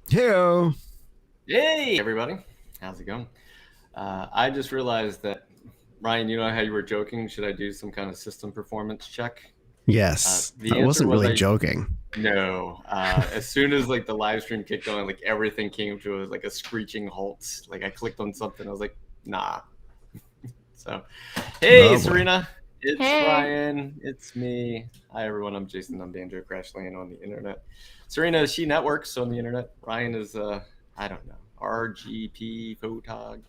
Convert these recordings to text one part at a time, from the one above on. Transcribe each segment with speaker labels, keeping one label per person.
Speaker 1: Heyo.
Speaker 2: Hey, everybody. How's it going? I just realized that, Ryan, you know how you were joking? Should I do some kind of system performance check?
Speaker 1: Yes, I
Speaker 2: The answer
Speaker 1: wasn't
Speaker 2: was
Speaker 1: really joking.
Speaker 2: no. As soon as like the live stream kicked on, like everything came to like a screeching halt. Like I clicked on something, I was like, nah. So, hey,
Speaker 1: Oh boy.
Speaker 2: Serena. It's
Speaker 3: Hey.
Speaker 2: Ryan. It's me. Hi, everyone. I'm Jason. I'm Banter, crash landing on the internet. Serena, she networks on the internet. Ryan is, I don't know, RGP photog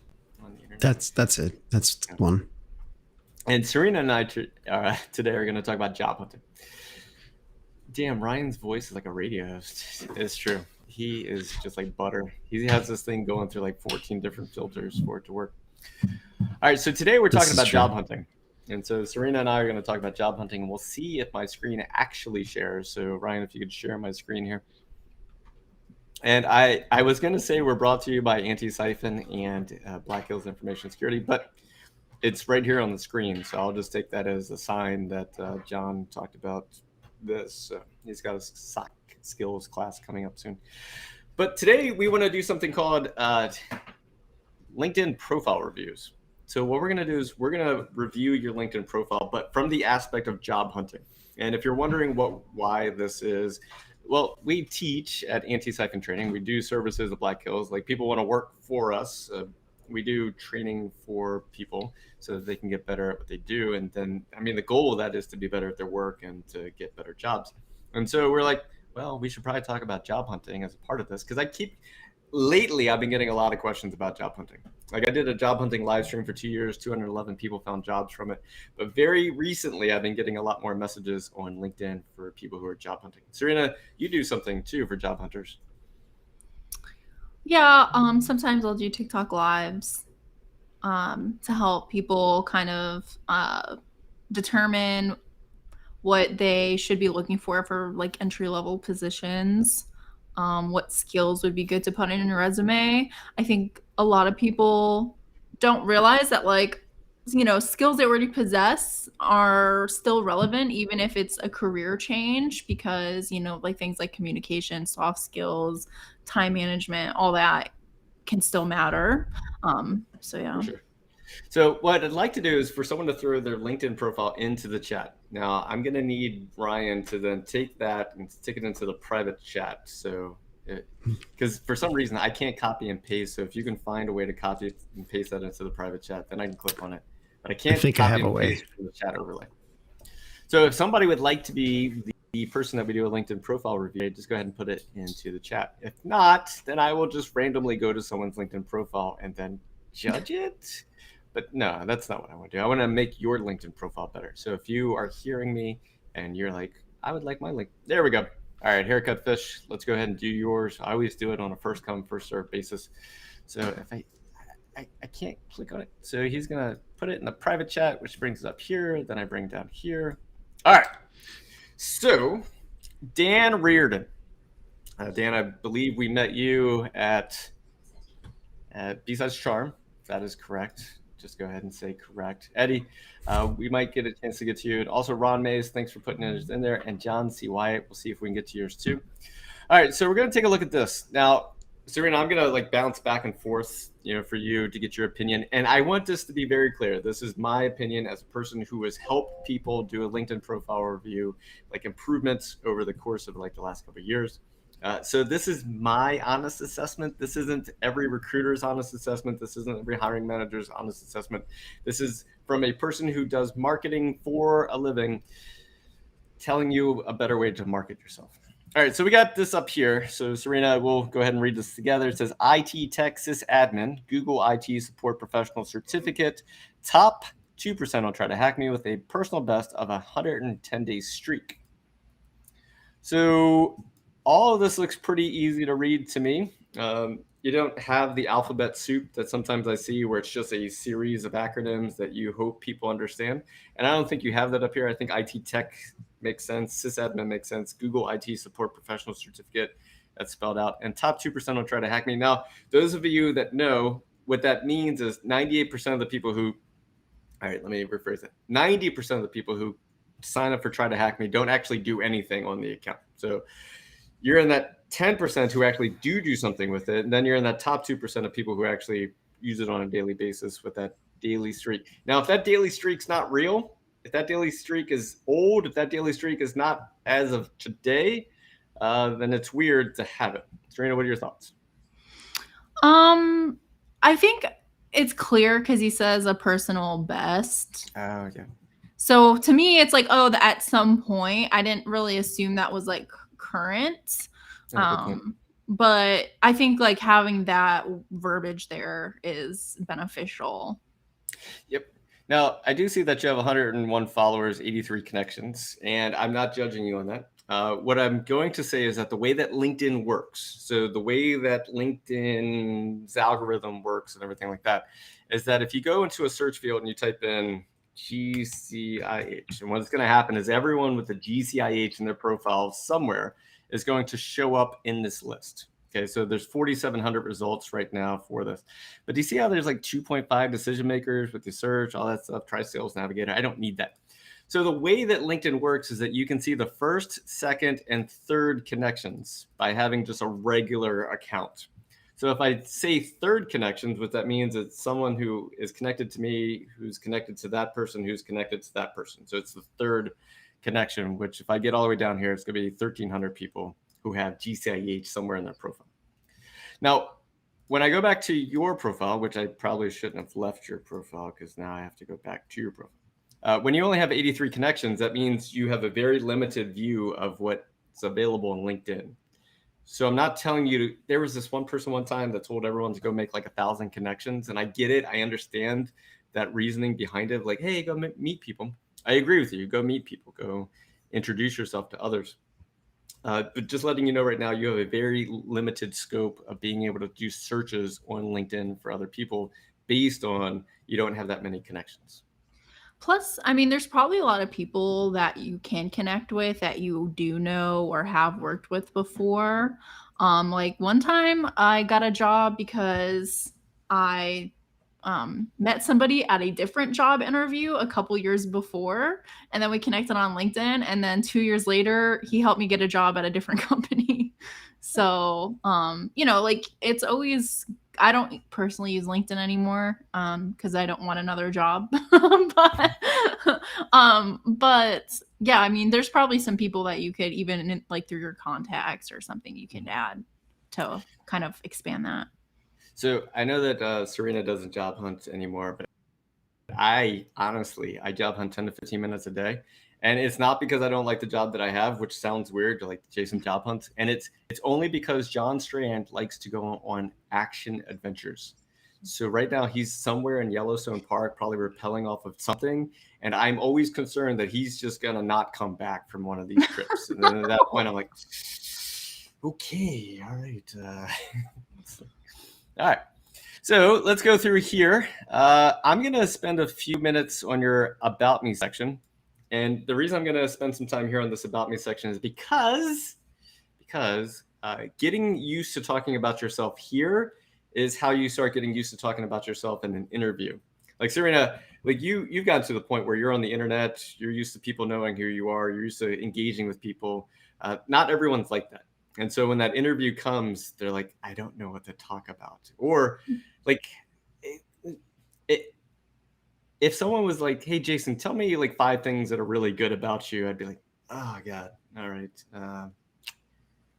Speaker 2: on the internet.
Speaker 1: That's it. That's one.
Speaker 2: And Serena and I today are going to talk about job hunting. Damn, Ryan's voice is like a radio host. It's true. He is just like butter. He has this thing going through like 14 different filters for it to work. All right, so today we're
Speaker 1: This
Speaker 2: talking
Speaker 1: is
Speaker 2: about
Speaker 1: true.
Speaker 2: job hunting. And so Serena and I are going to talk about job hunting, and we'll see if my screen actually shares. So Ryan, if you could share my screen here. And I was going to say we're brought to you by Antisyphon and Black Hills Information Security, but it's right here on the screen. So I'll just take that as a sign that John talked about this. He's got a SOC skills class coming up soon. But today we want to do something called LinkedIn profile reviews. So what we're going to do is we're going to review your LinkedIn profile, but from the aspect of job hunting. And if you're wondering why this is, well, we teach at Antisyphon Training. We do services at Black Hills. Like people want to work for us. We do training for people so that they can get better at what they do. And then, I mean, the goal of that is to be better at their work and to get better jobs. And so we're like, well, we should probably talk about job hunting as a part of this because lately I've been getting a lot of questions about job hunting. Like I did a job hunting live stream for 2 years, 211 people found jobs from it. But very recently I've been getting a lot more messages on LinkedIn for people who are job hunting. Serena, you do something too for job hunters.
Speaker 3: Yeah, sometimes I'll do TikTok lives to help people kind of determine what they should be looking for like entry level positions. What skills would be good to put in your resume. I think a lot of people don't realize that skills they already possess are still relevant even if it's a career change because like things like communication, soft skills, time management, all that can still matter. So
Speaker 2: For
Speaker 3: yeah.
Speaker 2: sure. So what I'd like to do is for someone to throw their LinkedIn profile into the chat. Now I'm going to need Ryan to then take that and stick it into the private chat. So because for some reason I can't copy and paste. So if you can find a way to copy and paste that into the private chat, then I can click on it. But I
Speaker 1: I
Speaker 2: can't
Speaker 1: think I
Speaker 2: copy
Speaker 1: have a
Speaker 2: and
Speaker 1: way.
Speaker 2: paste from the chat overlay. So if somebody would like to be the person that we do a LinkedIn profile review, just go ahead and put it into the chat. If not, then I will just randomly go to someone's LinkedIn profile and then judge it. But no, that's not what I want to do. I want to make your LinkedIn profile better. So if you are hearing me and you're like, I would like my link. There we go. All right, haircut fish. Let's go ahead and do yours. I always do it on a first come, first serve basis. So if I can't click on it. So he's going to put it in the private chat, which brings it up here. Then I bring down here. All right. So, Dan Reardon. Dan, I believe we met you at B-Sides Charm. If that is correct. Just go ahead and say correct. Eddie, we might get a chance to get to you. And also, Ron Mays, thanks for putting it in there. And John C. Wyatt, we'll see if we can get to yours too. All right, so we're going to take a look at this. Now, Serena, I'm going to like bounce back and forth, for you to get your opinion. And I want this to be very clear. This is my opinion as a person who has helped people do a LinkedIn profile review, like improvements over the course of like the last couple of years. So this is my honest assessment. This isn't every recruiter's honest assessment. This isn't every hiring manager's honest assessment. This is from a person who does marketing for a living, telling you a better way to market yourself. All right, so we got this up here. So Serena, we'll go ahead and read this together. It says IT Tech Sysadmin, Google IT Support Professional Certificate, top 2% will try to hack me with a personal best of a 110-day streak. So all of this looks pretty easy to read to me. You don't have the alphabet soup that sometimes I see where it's just a series of acronyms that you hope people understand. And I don't think you have that up here. I think IT Tech makes sense. Sysadmin makes sense. Google IT Support Professional Certificate, that's spelled out. And top 2% will try to hack me. Now, those of you that know, what that means is 98% of the people who, all right, let me rephrase it. 90% of the people who sign up for Try to Hack Me don't actually do anything on the account. So you're in that 10% who actually do something with it. And then you're in that top 2% of people who actually use it on a daily basis with that daily streak. Now, if that daily streak's not real, if that daily streak is old, if that daily streak is not as of today, then it's weird to have it. Serena, what are your thoughts?
Speaker 3: I think it's clear because he says a personal best.
Speaker 2: Oh, yeah.
Speaker 3: So to me, it's like, oh, at some point, I didn't really assume that was like current. But I think like having that verbiage there is beneficial.
Speaker 2: Yep. Now, I do see that you have 101 followers, 83 connections, and I'm not judging you on that. What I'm going to say is that the way that LinkedIn works, so the way that LinkedIn's algorithm works and everything like that, is that if you go into a search field and you type in GCIH, and what's going to happen is everyone with the GCIH in their profile somewhere is going to show up in this list. Okay, so there's 4,700 results right now for this. But do you see how there's like 2.5 decision makers with the search, all that stuff, try sales navigator? I don't need that. So the way that LinkedIn works is that you can see the first, second, and third connections by having just a regular account. So if I say third connections, what that means is someone who is connected to me, who's connected to that person, who's connected to that person. So it's the third connection, which if I get all the way down here, it's going to be 1,300 people who have GCIH somewhere in their profile. Now, when I go back to your profile, which I probably shouldn't have left your profile because now I have to go back to your profile. When you only have 83 connections, that means you have a very limited view of what's available in LinkedIn. So I'm not telling you to, there was this one person one time that told everyone to go make like 1,000 connections. And I get it. I understand that reasoning behind it. Like, hey, go meet people. I agree with you. Go meet people. Go introduce yourself to others. But just letting you know right now, you have a very limited scope of being able to do searches on LinkedIn for other people based on you don't have that many connections.
Speaker 3: Plus, I mean, there's probably a lot of people that you can connect with that you do know or have worked with before. Like one time I got a job because I met somebody at a different job interview a couple years before, and then we connected on LinkedIn, and then 2 years later he helped me get a job at a different company. So like it's always, I don't personally use LinkedIn anymore because I don't want another job. But yeah, I mean, there's probably some people that you could even like through your contacts or something you could add to kind of expand that.
Speaker 2: So I know that Serena doesn't job hunt anymore, but I job hunt 10 to 15 minutes a day. And it's not because I don't like the job that I have, which sounds weird to like Jason job hunt. And it's only because John Strand likes to go on action adventures. So right now he's somewhere in Yellowstone Park, probably rappelling off of something. And I'm always concerned that he's just going to not come back from one of these trips. And then at that point, I'm like, okay, all right. All right. So let's go through here. I'm going to spend a few minutes on your About Me section. And the reason I'm going to spend some time here on this About Me section is because getting used to talking about yourself here is how you start getting used to talking about yourself in an interview. Like Serena, like you've gotten to the point where you're on the internet, you're used to people knowing who you are, you're used to engaging with people. Not everyone's like that. And so when that interview comes, they're like, I don't know what to talk about. Or like, if someone was like, hey, Jason, tell me like 5 things that are really good about you, I'd be like, oh, God. All right.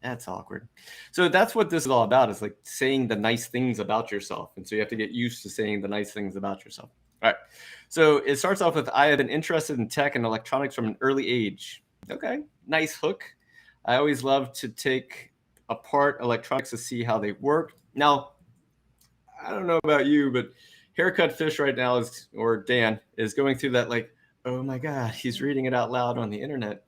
Speaker 2: That's awkward. So that's what this is all about, is like saying the nice things about yourself. And so you have to get used to saying the nice things about yourself. All right. So it starts off with, I have been interested in tech and electronics from an early age. Okay. Nice hook. I always love to take apart electronics to see how they work. Now, I don't know about you, but Haircut Fish right now Dan is going through that like, oh my God, he's reading it out loud on the internet.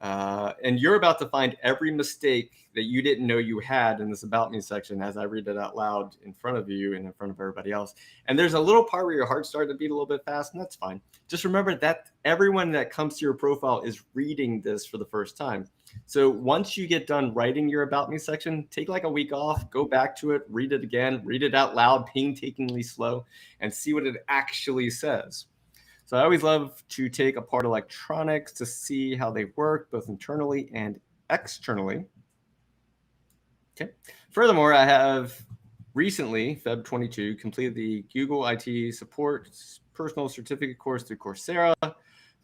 Speaker 2: And you're about to find every mistake that you didn't know you had in this About Me section as I read it out loud in front of you and in front of everybody else. And there's a little part where your heart's starting to beat a little bit fast, and that's fine. Just remember that everyone that comes to your profile is reading this for the first time. So once you get done writing your About Me section, take like a week off, go back to it, read it again, read it out loud, painstakingly slow, and see what it actually says. So I always love to take apart electronics to see how they work, both internally and externally. Okay. Furthermore, I have recently, Feb 22, completed the Google IT Support Personal Certificate course through Coursera.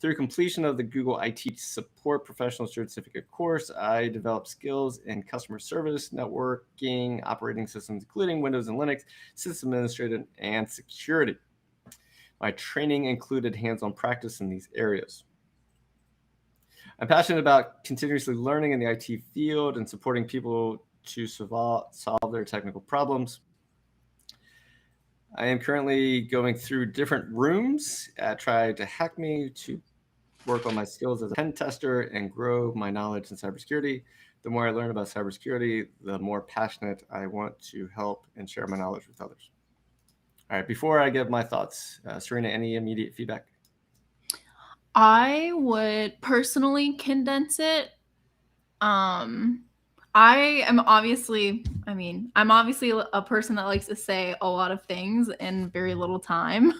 Speaker 2: Through completion of the Google IT Support Professional Certificate course, I developed skills in customer service, networking, operating systems, including Windows and Linux, system administration, and security. My training included hands-on practice in these areas. I'm passionate about continuously learning in the IT field and supporting people to solve their technical problems. I am currently going through different rooms, try to hack me to work on my skills as a pen tester and grow my knowledge in cybersecurity. The more I learn about cybersecurity, the more passionate I want to help and share my knowledge with others. All right, before I give my thoughts, Serena, any immediate feedback?
Speaker 3: I would personally condense it. I'm obviously a person that likes to say a lot of things in very little time.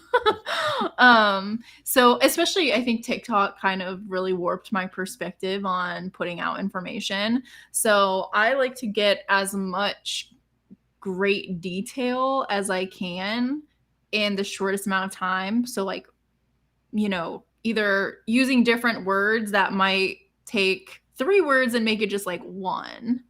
Speaker 3: So especially I think TikTok kind of really warped my perspective on putting out information. So I like to get as much great detail as I can in the shortest amount of time. So like, either using different words that might take 3 words and make it just like 1,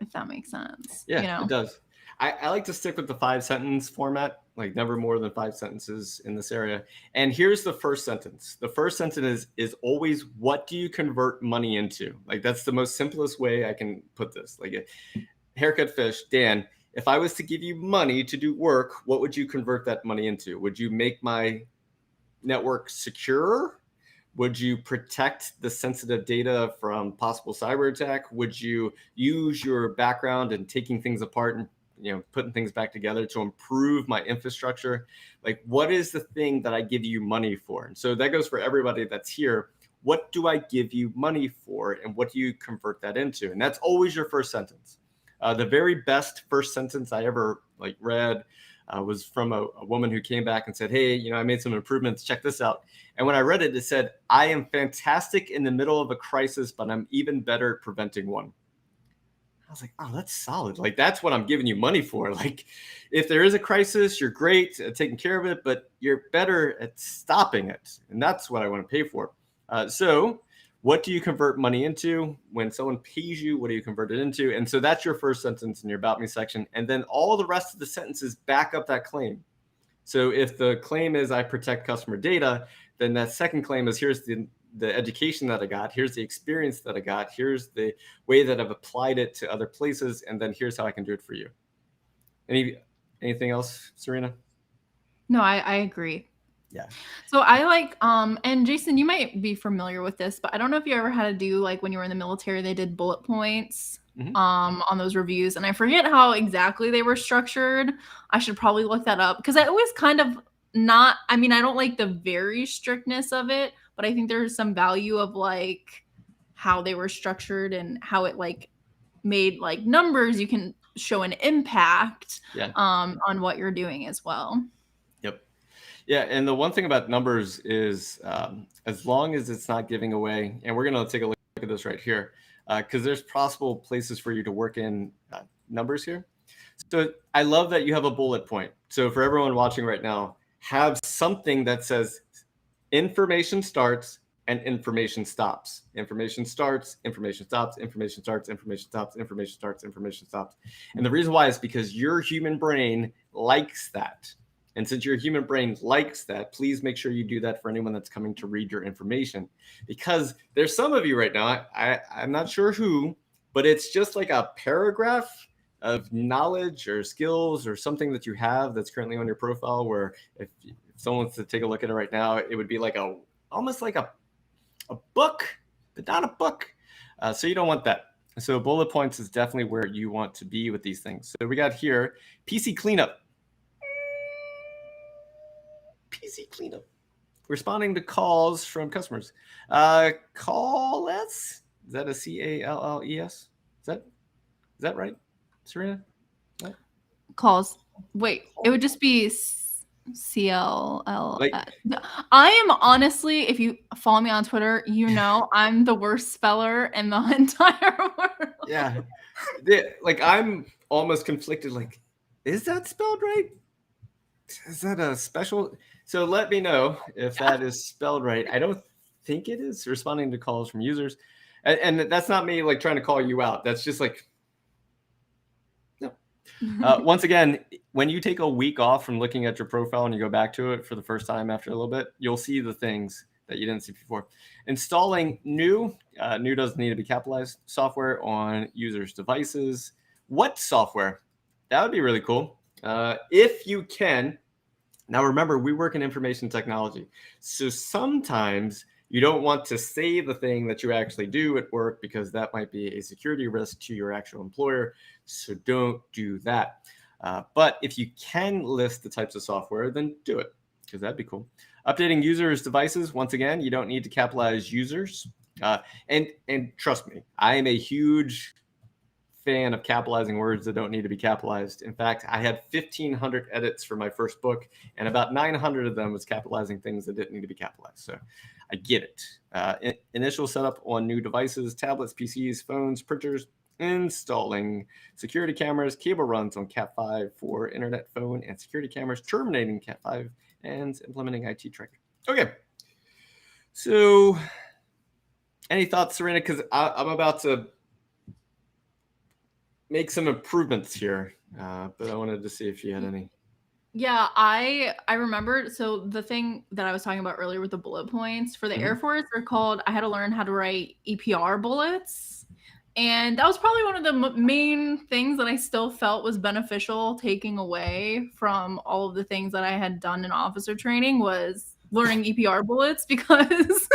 Speaker 3: if that makes sense.
Speaker 2: Yeah, it does. I like to stick with the 5-sentence format, like never more than 5 sentences in this area. And here's the first sentence. The first sentence is always, what do you convert money into? Like that's the most simplest way I can put this. Like haircut fish, Dan, if I was to give you money to do work, what would you convert that money into? Would you make my network secure? Would you protect the sensitive data from possible cyber attack? Would you use your background in taking things apart and putting things back together to improve my infrastructure? Like, what is the thing that I give you money for? And so that goes for everybody that's here. What do I give you money for, and what do you convert that into? And that's always your first sentence. The very best first sentence I ever read was from a woman who came back and said, hey, I made some improvements. Check this out. And when I read it, it said, I am fantastic in the middle of a crisis, but I'm even better at preventing one. I was like, oh, that's solid. Like, that's what I'm giving you money for. Like, if there is a crisis, you're great at taking care of it, but you're better at stopping it. And that's what I want to pay for. So what do you convert money into? When someone pays you, what do you convert it into? And so that's your first sentence in your About Me section. And then all the rest of the sentences back up that claim. So if the claim is I protect customer data, then that second claim is here's the education that I got, here's the experience that I got, here's the way that I've applied it to other places, and then here's how I can do it for you. Anything else, Serena?
Speaker 3: No, I agree.
Speaker 2: Yeah.
Speaker 3: So I like, and Jason, you might be familiar with this, but I don't know if you ever had to do, like when you were in the military, they did bullet points on those reviews. And I forget how exactly they were structured. I should probably look that up because I always kind of I don't like the very strictness of it, but I think there's some value of like how they were structured and how it like made like numbers. You can show an impact on what you're doing as well.
Speaker 2: Yep. Yeah, and the one thing about numbers is as long as it's not giving away, and we're going to take a look at this right here, because there's possible places for you to work in numbers here. So I love that you have a bullet point. So for everyone watching right now, have something that says information starts and information stops. Information starts, information stops, information starts, information stops, information starts, information stops. And the reason why is because your human brain likes that. And since your human brain likes that, please make sure you do that for anyone that's coming to read your information. Because there's some of you right now, I'm not sure who, but it's just like a paragraph of knowledge or skills or something that you have that's currently on your profile, where if someone wants to take a look at it right now, it would be like almost like a book, but not a book. So you don't want that. So bullet points is definitely where you want to be with these things. So we got here, PC cleanup. PC cleanup. Responding to calls from customers. Call-less? Is that a C-A-L-L-E-S? Is that right, Serena? What?
Speaker 3: Calls. Wait, it would just be CLL.
Speaker 2: Like,
Speaker 3: I am honestly, if you follow me on Twitter, you know I'm the worst speller in the entire world.
Speaker 2: yeah, like I'm almost conflicted. Like, is that spelled right? Is that a special? So let me know if that is spelled right. I don't think it is. Responding to calls from users, and that's not me like trying to call you out. That's just like, no. Once again, when you take a week off from looking at your profile and you go back to it for the first time after a little bit, you'll see the things that you didn't see before. Installing new doesn't need to be capitalized, software on users' devices. What software? That would be really cool. If you can. Now, remember, we work in information technology. So sometimes you don't want to say the thing that you actually do at work because that might be a security risk to your actual employer. So don't do that. But if you can list the types of software, then do it because that'd be cool. Updating users' devices. Once again, you don't need to capitalize users. And trust me, I am a huge fan of capitalizing words that don't need to be capitalized. In fact, I had 1,500 edits for my first book, and about 900 of them was capitalizing things that didn't need to be capitalized. So I get it. Initial setup on new devices, tablets, PCs, phones, printers, installing security cameras, cable runs on Cat5 for internet, phone, and security cameras, terminating Cat5, and implementing IT tracking. Okay. So any thoughts, Serena? Because I'm about to make some improvements here, but I wanted to see if you had any.
Speaker 3: Yeah, I remembered. So the thing that I was talking about earlier with the bullet points for the Air Force are called, I had to learn how to write EPR bullets. And that was probably one of the main things that I still felt was beneficial taking away from all of the things that I had done in officer training was learning EPR bullets because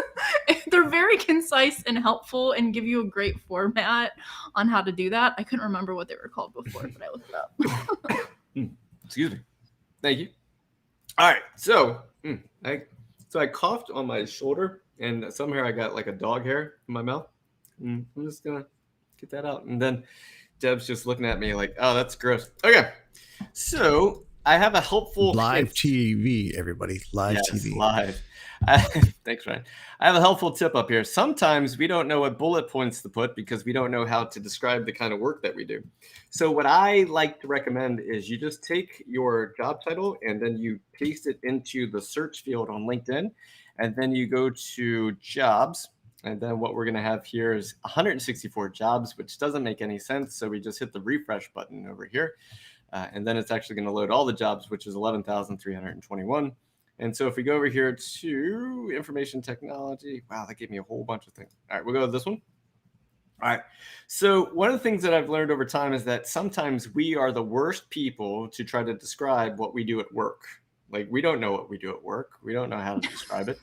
Speaker 3: they're very concise and helpful and give you a great format on how to do that. I couldn't remember what they were called before, but I looked it up.
Speaker 2: Excuse me. Thank you. All right. So I coughed on my shoulder and somehow I got like a dog hair in my mouth. I'm just going to get that out. And then Deb's just looking at me like, oh, that's gross. Okay. So I have a helpful
Speaker 1: live TV, everybody. Live TV.
Speaker 2: Live. Thanks, Ryan. I have a helpful tip up here. Sometimes we don't know what bullet points to put because we don't know how to describe the kind of work that we do. So what I like to recommend is you just take your job title and then you paste it into the search field on LinkedIn. And then you go to jobs. And then what we're going to have here is 164 jobs, which doesn't make any sense. So we just hit the refresh button over here. And then it's actually going to load all the jobs, which is 11,321. And so if we go over here to information technology, wow, that gave me a whole bunch of things. All right, we'll go to this one. All right. So one of the things that I've learned over time is that sometimes we are the worst people to try to describe what we do at work. Like we don't know what we do at work. We don't know how to describe it.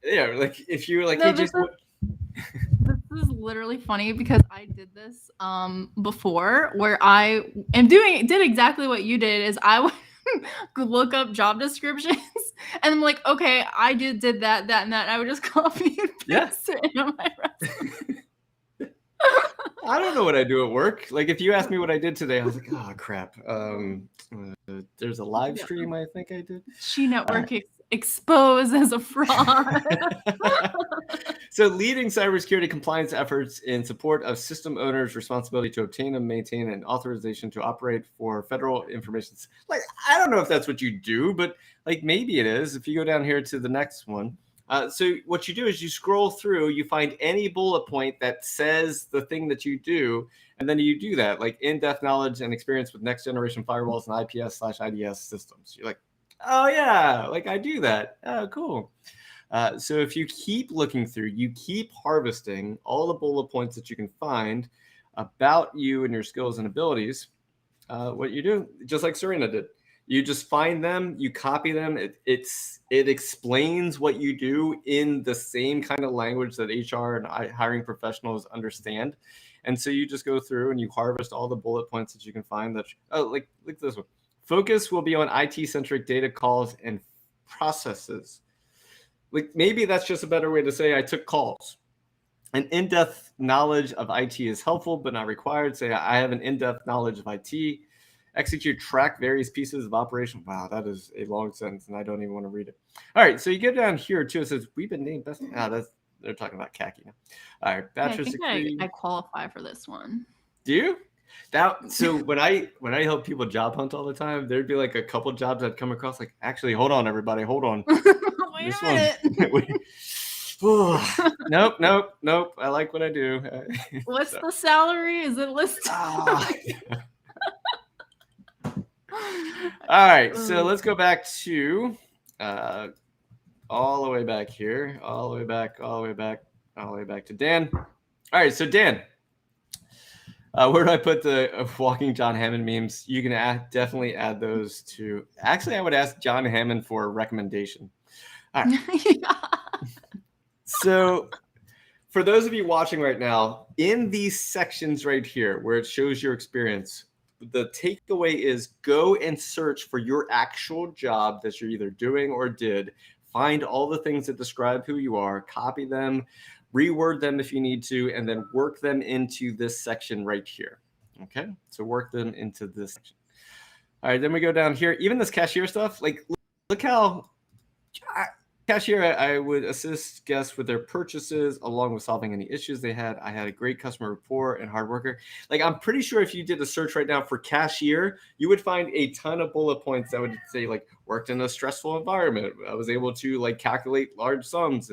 Speaker 2: Yeah, like if you were like,
Speaker 3: No,
Speaker 2: hey, Jason,
Speaker 3: this is literally funny because I did this before where I am did exactly what you did is I would look up job descriptions and I'm like, okay, I did that, and that. And I would just copy and paste it into my resume.
Speaker 2: I don't know what I do at work. Like if you asked me what I did today, I was like, oh crap. There's a live stream I think I did.
Speaker 3: She Network exposed as a fraud.
Speaker 2: So leading cybersecurity compliance efforts in support of system owners' responsibility to obtain and maintain an authorization to operate for federal information. Like, I don't know if that's what you do, but like maybe it is. If you go down here to the next one. So what you do is you scroll through, you find any bullet point that says the thing that you do, and then you do that, like in-depth knowledge and experience with next generation firewalls and IPS/IDS systems. You're like, oh yeah, like I do that. Oh, cool. So if you keep looking through, you keep harvesting all the bullet points that you can find about you and your skills and abilities, what you do, just like Serena did. You just find them, you copy them. It explains what you do in the same kind of language that HR and hiring professionals understand. And so you just go through and you harvest all the bullet points that you can find that, like this one. Focus will be on IT-centric data calls and processes. Like maybe that's just a better way to say I took calls. An in-depth knowledge of IT is helpful, but not required. Say I have an in-depth knowledge of IT. execute, track various pieces of operation. Wow, that is a long sentence, and I don't even want to read it. All right, so you get down here too. It says we've been named best. They're talking about khaki now. All right,
Speaker 3: Yeah, I
Speaker 2: bachelor's
Speaker 3: think
Speaker 2: degree.
Speaker 3: I qualify for this one.
Speaker 2: Do you? So when I help people job hunt all the time, there'd be like a couple jobs I'd come across. Like, actually, hold on, everybody, hold on.
Speaker 3: Wait a minute.
Speaker 2: Nope. I like what I do.
Speaker 3: What's the salary? Is it listed?
Speaker 2: All right, so let's go back to all the way back here, all the way back to Dan. All right, so Dan, where do I put the walking John Hammond memes? You can definitely add those to. Actually, I would ask John Hammond for a recommendation. All right.
Speaker 3: Yeah.
Speaker 2: So for those of you watching right now, in these sections right here where it shows your experience, the takeaway is go and search for your actual job that you're either doing or did. Find all the things that describe who you are, copy them, reword them if you need to, and then work them into this section right here. Okay, so work them into this section. All right, then we go down here. Even this cashier stuff, like look how cashier, I would assist guests with their purchases along with solving any issues they had. I had a great customer rapport and hard worker. Like, I'm pretty sure if you did a search right now for cashier, you would find a ton of bullet points that would say, like, worked in a stressful environment. I was able to, like, calculate large sums,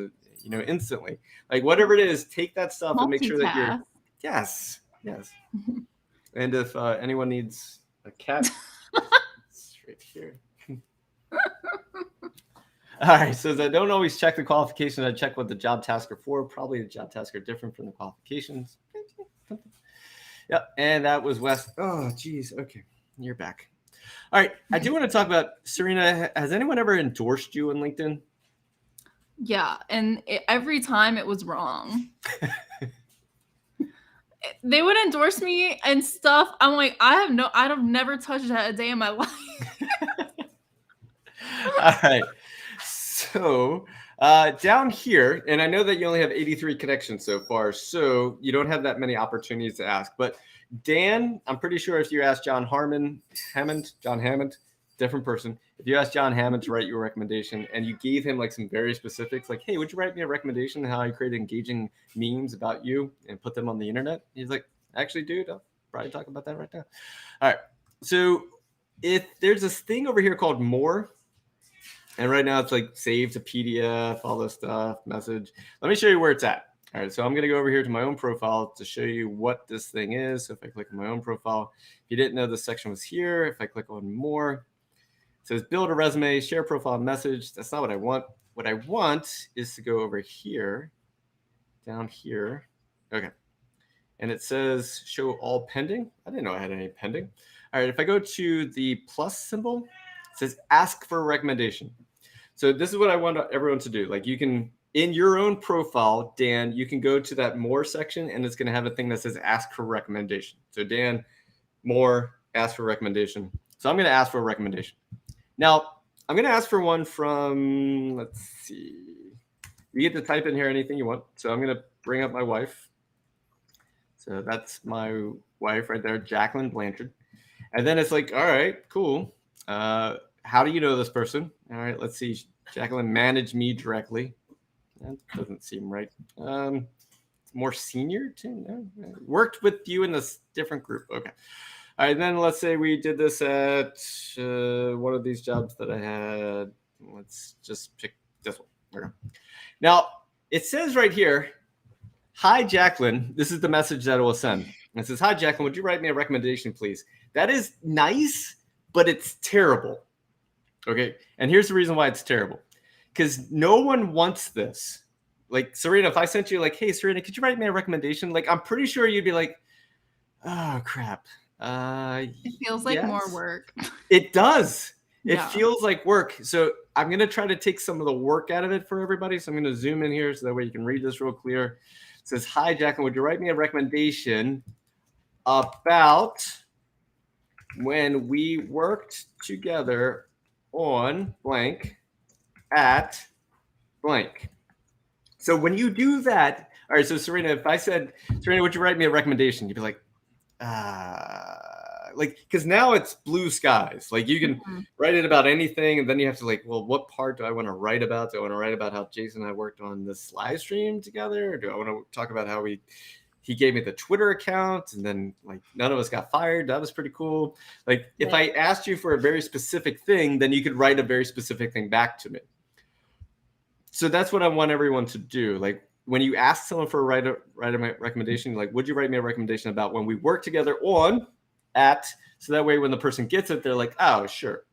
Speaker 2: instantly. Like, whatever it is, take that stuff and make sure that you're, yes. And if anyone needs a cat, it's right here. All right, so I don't always check the qualifications. I check what the job tasks are for. Probably the job tasks are different from the qualifications. Yep, and that was Wes. Oh, geez. Okay, you're back. All right, I do want to talk about, Serena, has anyone ever endorsed you on LinkedIn?
Speaker 3: Yeah, and every time it was wrong. They would endorse me and stuff. I'm like, I've never touched that a day in my life.
Speaker 2: All right. So down here, and I know that you only have 83 connections so far, so you don't have that many opportunities to ask. But Dan, I'm pretty sure if you ask John Hammond, different person. If you asked John Hammond to write you a recommendation and you gave him like some very specifics, like, hey, would you write me a recommendation on how I create engaging memes about you and put them on the internet? He's like, actually, dude, I'll probably talk about that right now. All right. So if there's this thing over here called More, and right now it's like save to PDF, all this stuff, message. Let me show you where it's at. All right, so I'm going to go over here to my own profile to show you what this thing is. So if I click on my own profile, if you didn't know this section was here, if I click on More, it says build a resume, share profile message. That's not what I want. What I want is to go over here, down here. Okay. And it says show all pending. I didn't know I had any pending. All right, if I go to the plus symbol, it says ask for a recommendation. So this is what I want everyone to do. Like, you can, in your own profile, Dan, you can go to that More section and it's going to have a thing that says ask for recommendation. So Dan, More, ask for recommendation. So I'm going to ask for a recommendation. Now, I'm going to ask for one from, let's see. You get to type in here anything you want. So I'm going to bring up my wife. So that's my wife right there, Jacqueline Blanchard. And then it's like, all right, cool. How do you know this person? All right, let's see. Jacqueline managed me directly. That doesn't seem right. More senior too? No? Worked with you in this different group. Okay. All right, then let's say we did this at one of these jobs that I had. Let's just pick this one. Okay. Now, it says right here, hi, Jacqueline. This is the message that it will send. It says, hi, Jacqueline, would you write me a recommendation, please? That is nice, but it's terrible. Okay, and here's the reason why it's terrible. Because no one wants this. Like, Serena, if I sent you like, hey, Serena, could you write me a recommendation? Like, I'm pretty sure you'd be like, oh, crap.
Speaker 3: It feels like more work.
Speaker 2: It does. It
Speaker 3: Yeah.
Speaker 2: feels like work. So I'm going to try to take some of the work out of it for everybody. So I'm going to zoom in here so that way you can read this real clear. It says, hi, Jacqueline, would you write me a recommendation about when we worked together on blank at blank. So when you do that, all right, so Serena, if I said, Serena, would you write me a recommendation? You'd be like, like, because now it's blue skies. Like you can write it about anything, and then you have to like, well, what part do I want to write about? Do I want to write about how Jason and I worked on this live stream together? Or do I want to talk about how he gave me the Twitter account, and then like none of us got fired? That was pretty cool. Like if I asked you for a very specific thing, then you could write a very specific thing back to me. So that's what I want everyone to do. Like when you ask someone for a write a recommendation, like, would you write me a recommendation about when we work together on at, so that way when the person gets it, they're like, oh, sure.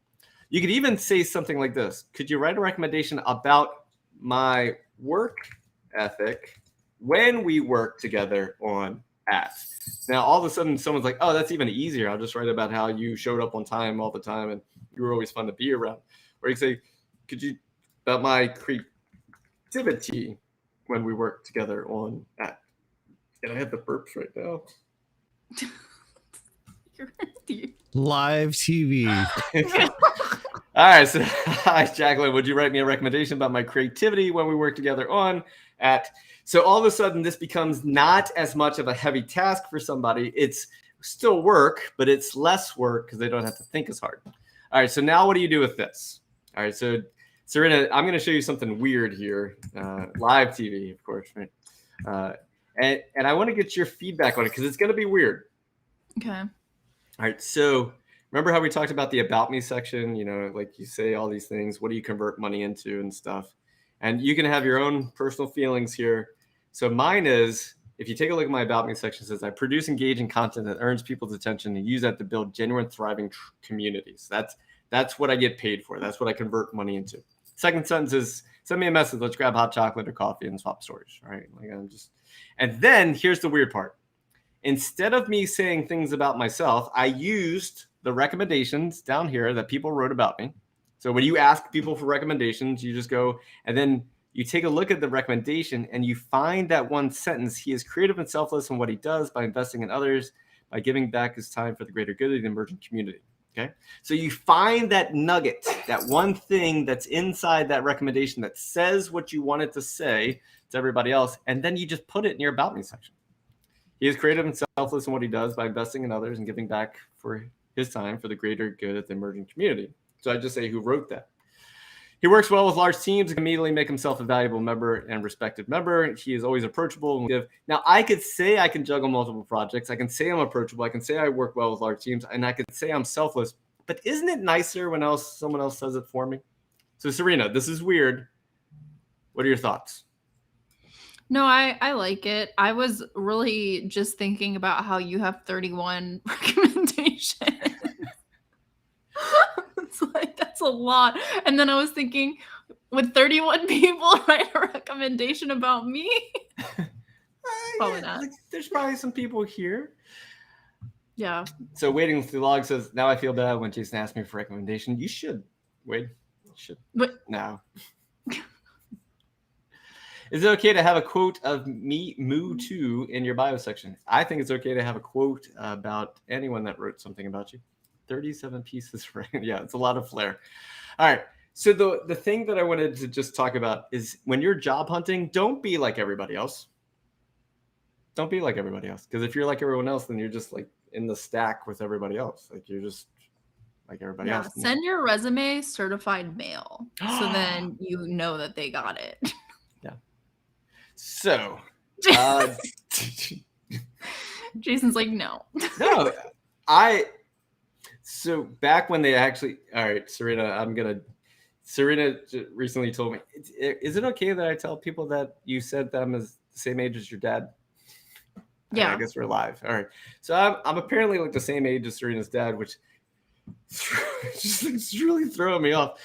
Speaker 2: You could even say something like this. Could you write a recommendation about my work ethic when we work together on at? Now, all of a sudden, someone's like, oh, that's even easier. I'll just write about how you showed up on time all the time and you were always fun to be around. Or you say, could you, about my creativity when we work together on at? And I have the burps right now.
Speaker 1: Live TV.
Speaker 2: All right. So, hi, Jacqueline. Would you write me a recommendation about my creativity when we work together on at? So all of a sudden, this becomes not as much of a heavy task for somebody. It's still work, but it's less work because they don't have to think as hard. All right. So now what do you do with this? All right. So Serena, I'm going to show you something weird here. Live TV, of course, right? And I want to get your feedback on it because it's going to be weird.
Speaker 3: Okay.
Speaker 2: All right. So remember how we talked about the About Me section? You know, like you say all these things. What do you convert money into and stuff? And you can have your own personal feelings here. So mine is, if you take a look at my About Me section, it says, I produce engaging content that earns people's attention and use that to build genuine, thriving communities. That's what I get paid for. That's what I convert money into. Second sentence is, send me a message. Let's grab hot chocolate or coffee and swap stories. All right. Like and then here's the weird part. Instead of me saying things about myself, I used the recommendations down here that people wrote about me. So when you ask people for recommendations, you just go and then you take a look at the recommendation and you find that one sentence. He is creative and selfless in what he does by investing in others, by giving back his time for the greater good of the emerging community. Okay. So you find that nugget, that one thing that's inside that recommendation that says what you want it to say to everybody else. And then you just put it in your About Me section. He is creative and selfless in what he does by investing in others and giving back for his time for the greater good of the emerging community. So I just say who wrote that. He works well with large teams and can immediately make himself a valuable member and respected member. He is always approachable and give. Now, I could say I can juggle multiple projects. I can say I'm approachable. I can say I work well with large teams, and I could say I'm selfless. But isn't it nicer when someone else says it for me? So, Serena, this is weird. What are your thoughts?
Speaker 3: No, I like it. I was really just thinking about how you have 31 recommendations. It's like, that's a lot. And then I was thinking, would 31 people write a recommendation about me? Probably not.
Speaker 2: There's probably some people here.
Speaker 3: Yeah.
Speaker 2: So Waiting the Log says, now I feel bad when Jason asked me for a recommendation. You should, Wade. You should.
Speaker 3: But
Speaker 2: now. Is it okay to have a quote of me, Moo too, in your bio section? I think it's okay to have a quote about anyone that wrote something about you. 37 pieces, right? Yeah, it's a lot of flair. All right. So the thing that I wanted to just talk about is when you're job hunting, don't be like everybody else. Don't be like everybody else. Because if you're like everyone else, then you're just like in the stack with everybody else. Like you're just like everybody else.
Speaker 3: Send your resume certified mail. So then you know that they got it.
Speaker 2: Yeah. So
Speaker 3: Jason's like, no.
Speaker 2: No, so back when they actually, all right, Serena recently told me, is it okay that I tell people that you said that I'm the same age as your dad?
Speaker 3: Yeah.
Speaker 2: I guess we're live. All right. So I'm apparently like the same age as Serena's dad, which is really throwing me off.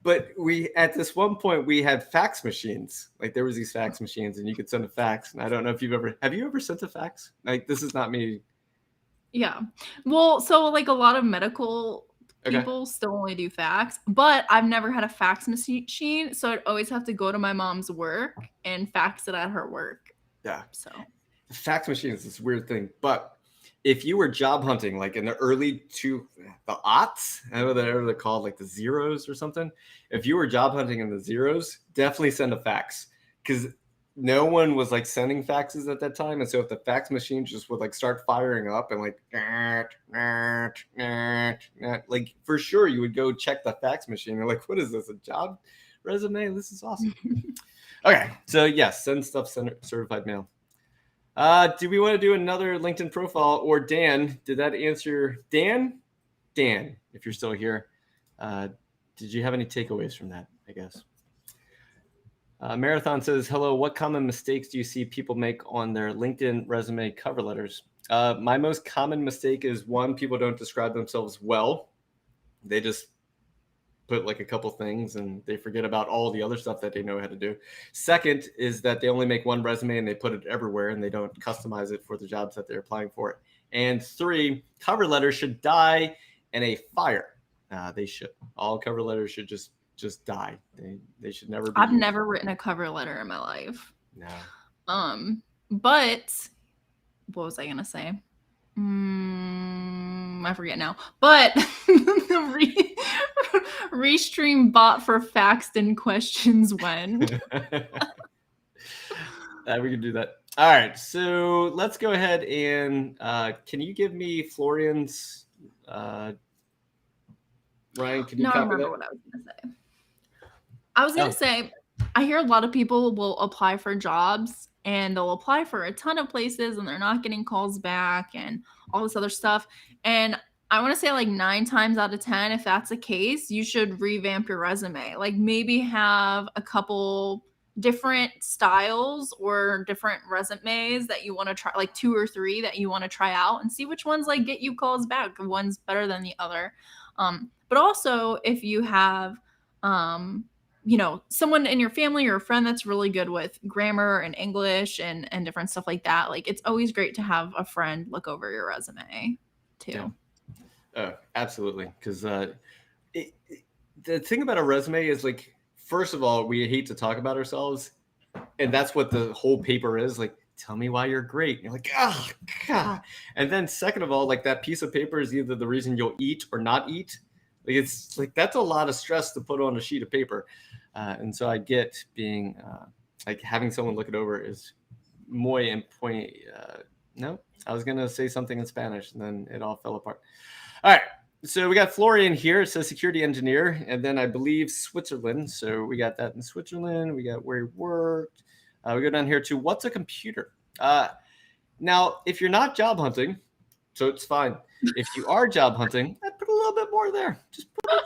Speaker 2: But at this one point we had fax machines. Like there was these fax machines and you could send a fax. And I don't know if have you ever sent a fax? Like this is not me.
Speaker 3: Yeah. Well, so like a lot of medical people still only do fax, but I've never had a fax machine. So I'd always have to go to my mom's work and fax it at her work.
Speaker 2: Yeah.
Speaker 3: So
Speaker 2: the fax machine is this weird thing. But if you were job hunting, like in the early the aughts, I know they're called like the zeros or something. If you were job hunting in the zeros, definitely send a fax because no one was like sending faxes at that time. And so if the fax machine just would like start firing up and like for sure you would go check the fax machine. You're like, what is this, a job resume? This is awesome. Okay, so yes, send stuff certified mail. Do we want to do another LinkedIn profile? Or Dan, did that answer? Dan, if you're still here, did you have any takeaways from that, I guess? Marathon says, hello, what common mistakes do you see people make on their LinkedIn resume cover letters? My most common mistake is, one, people don't describe themselves well. They just put like a couple things and they forget about all the other stuff that they know how to do. Second is that they only make one resume and they put it everywhere and they don't customize it for the jobs that they're applying for. And three, cover letters should die in a fire. They should. All cover letters should just die. They should never be
Speaker 3: I've
Speaker 2: used.
Speaker 3: never written a cover letter in my life.
Speaker 2: No.
Speaker 3: But what was I gonna say? I forget now. But the Restream bot for faxed in questions when.
Speaker 2: We can do that. All right, so let's go ahead and can you give me Florian's? Ryan, can you
Speaker 3: No, I
Speaker 2: copy
Speaker 3: remember
Speaker 2: that?
Speaker 3: what I was gonna say. I was gonna say, I hear a lot of people will apply for jobs and they'll apply for a ton of places and they're not getting calls back and all this other stuff. And I want to say like 9 times out of 10, if that's the case, you should revamp your resume. Like maybe have a couple different styles or different resumes that you want to try, like 2 or 3 that you want to try out and see which ones like get you calls back. One's better than the other. But also if you have, someone in your family or a friend that's really good with grammar and English and different stuff like that, like it's always great to have a friend look over your resume too.
Speaker 2: Yeah. Oh, absolutely. Because the thing about a resume is, like, first of all, we hate to talk about ourselves. And that's what the whole paper is. Like, tell me why you're great. And you're like, oh, God. And then second of all, like that piece of paper is either the reason you'll eat or not eat. Like, it's like, that's a lot of stress to put on a sheet of paper. And so I get being like having someone look it over is muy en point. No, I was going to say something in Spanish and then it all fell apart. All right. So we got Florian here. It says security engineer. And then I believe Switzerland. So we got that in Switzerland. We got where he worked. We go down here to what's a computer? Now, if you're not job hunting, so it's fine. If you are job hunting, I'd put a little bit more there. Just put a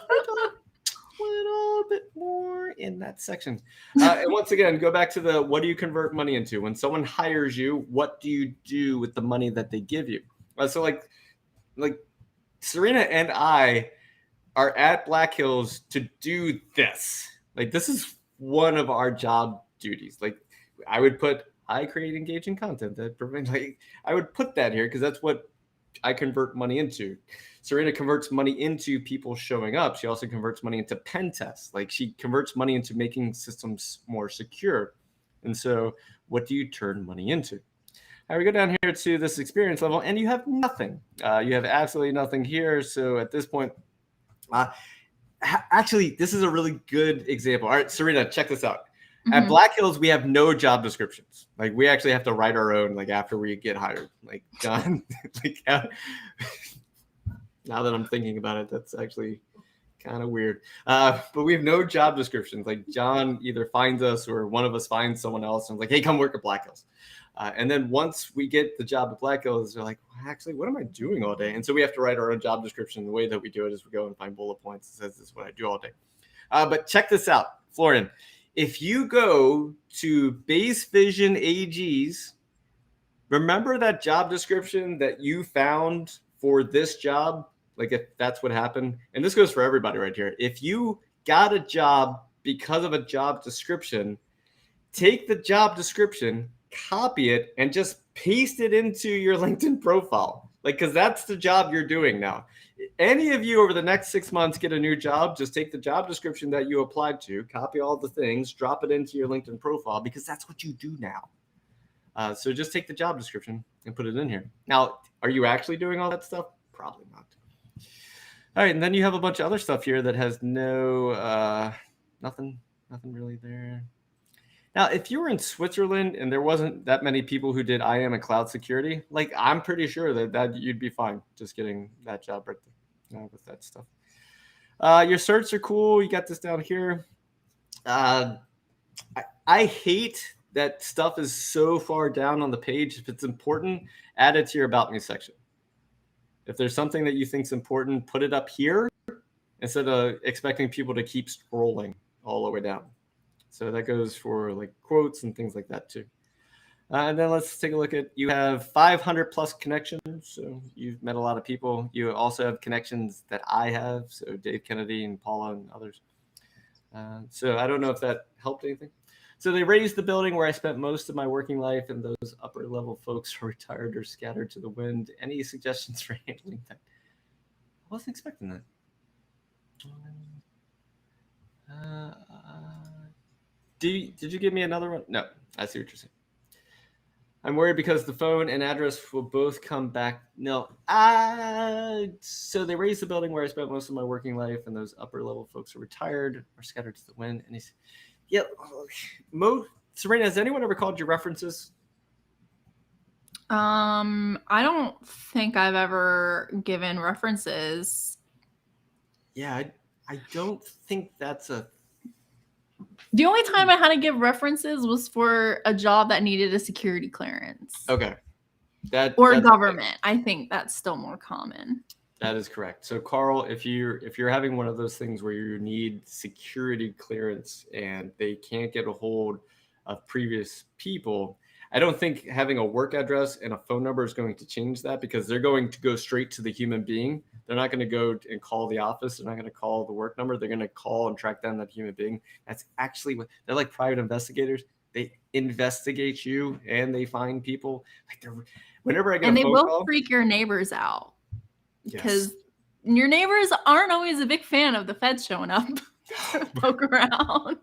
Speaker 2: little bit more in that section. And once again, go back to the what do you convert money into? When someone hires you, what do you do with the money that they give you? So like Serena and I are at Black Hills to do this. Like, this is one of our job duties. Like, I create engaging content that prevents, like, I would put that here because that's what I convert money into. Serena converts money into people showing up. She also converts money into pen tests. Like, she converts money into making systems more secure. And so what do you turn money into? All right, we go down here to this experience level, and you have nothing. You have absolutely nothing here. So at this point, actually, this is a really good example. All right, Serena, check this out. Mm-hmm. At Black Hills, we have no job descriptions. Like, we actually have to write our own, like, after we get hired. Like, John, like, now that I'm thinking about it, that's actually kind of weird. But we have no job descriptions. Like, John either finds us or one of us finds someone else and like, hey, come work at Black Hills. And then once we get the job at Black Hills, they're like, well, actually, what am I doing all day? And so we have to write our own job description. The way that we do it is we go and find bullet points that says this is what I do all day. But check this out, Florian. If you go to Base Vision AGs, remember that job description that you found for this job? Like, if that's what happened, and this goes for everybody right here. If you got a job because of a job description, take the job description, copy it, and just paste it into your LinkedIn profile. Like, because that's the job you're doing now. Any of you over the next 6 months get a new job, just take the job description that you applied to, copy all the things, drop it into your LinkedIn profile, because that's what you do now. So just take the job description and put it in here. Now, are you actually doing all that stuff? Probably not. All right, and then you have a bunch of other stuff here that has no, nothing really there. Now, if you were in Switzerland and there wasn't that many people who did IAM and cloud security, like I'm pretty sure that you'd be fine just getting that job right there with that stuff. Your certs are cool. You got this down here. I hate that stuff is so far down on the page. If it's important, add it to your About Me section. If there's something that you think is important, put it up here instead of expecting people to keep scrolling all the way down. So that goes for like quotes and things like that too. And then let's take a look at, you have 500 plus connections. So you've met a lot of people. You also have connections that I have. So Dave Kennedy and Paula and others. So I don't know if that helped anything. So they raised the building where I spent most of my working life, and those upper level folks are retired or scattered to the wind. Any suggestions for handling that? I wasn't expecting that. Did you give me another one? No, I see what you're saying. I'm worried because the phone and address will both come back. No. So they raised the building where I spent most of my working life, and those upper level folks are retired or scattered to the wind. And he's, yeah, Serena, has anyone ever called you references?
Speaker 3: I don't think I've ever given references.
Speaker 2: Yeah, I don't think that's a...
Speaker 3: The only time I had to give references was for a job that needed a security clearance.
Speaker 2: Okay.
Speaker 3: Or government. I think that's still more common.
Speaker 2: That is correct. So Carl, if you're having one of those things where you need security clearance and they can't get a hold of previous people, I don't think having a work address and a phone number is going to change that, because they're going to go straight to the human being. They're not going to go and call the office. They're not going to call the work number. They're going to call and track down that human being. That's actually what they're like. Private investigators. They investigate you and they find people. Like whenever I get
Speaker 3: and
Speaker 2: a phone
Speaker 3: they
Speaker 2: call,
Speaker 3: will freak your neighbors out, because
Speaker 2: yes,
Speaker 3: your neighbors aren't always a big fan of the feds showing up to poke around.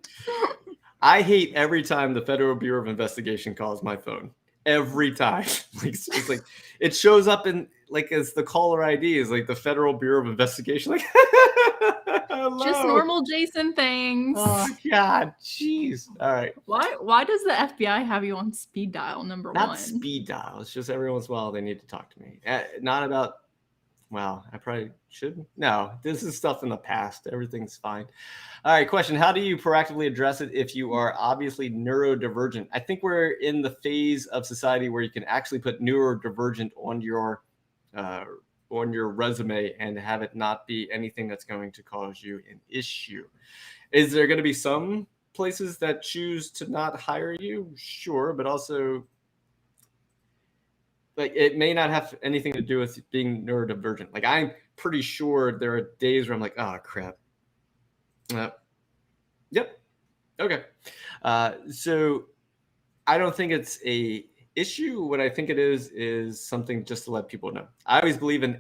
Speaker 2: I hate every time the Federal Bureau of Investigation calls my phone. Every time. It's like it shows up in like as the caller ID is like the Federal Bureau of Investigation. Like hello.
Speaker 3: Just normal Jason things.
Speaker 2: Oh God, jeez. All right.
Speaker 3: Why does the FBI have you on speed dial number one?
Speaker 2: Not speed dial. It's just every once in a while they need to talk to me. Not about. Well, I probably shouldn't. No, this is stuff in the past. Everything's fine. All right, question. How do you proactively address it if you are obviously neurodivergent? I think we're in the phase of society where you can actually put neurodivergent on your resume and have it not be anything that's going to cause you an issue. Is there going to be some places that choose to not hire you? Sure, but also... like it may not have anything to do with being neurodivergent. Like I'm pretty sure there are days where I'm like, oh crap. Yep. Okay. So I don't think it's a issue. What I think it is something just to let people know. I always believe in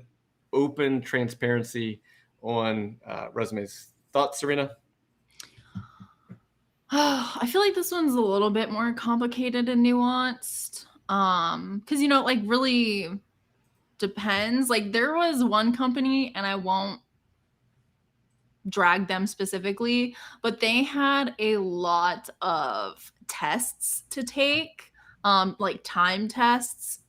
Speaker 2: open transparency on resumes. Thoughts, Serena?
Speaker 3: I feel like this one's a little bit more complicated and nuanced. Because like really depends. Like there was one company, and I won't drag them specifically, but they had a lot of tests to take, like time tests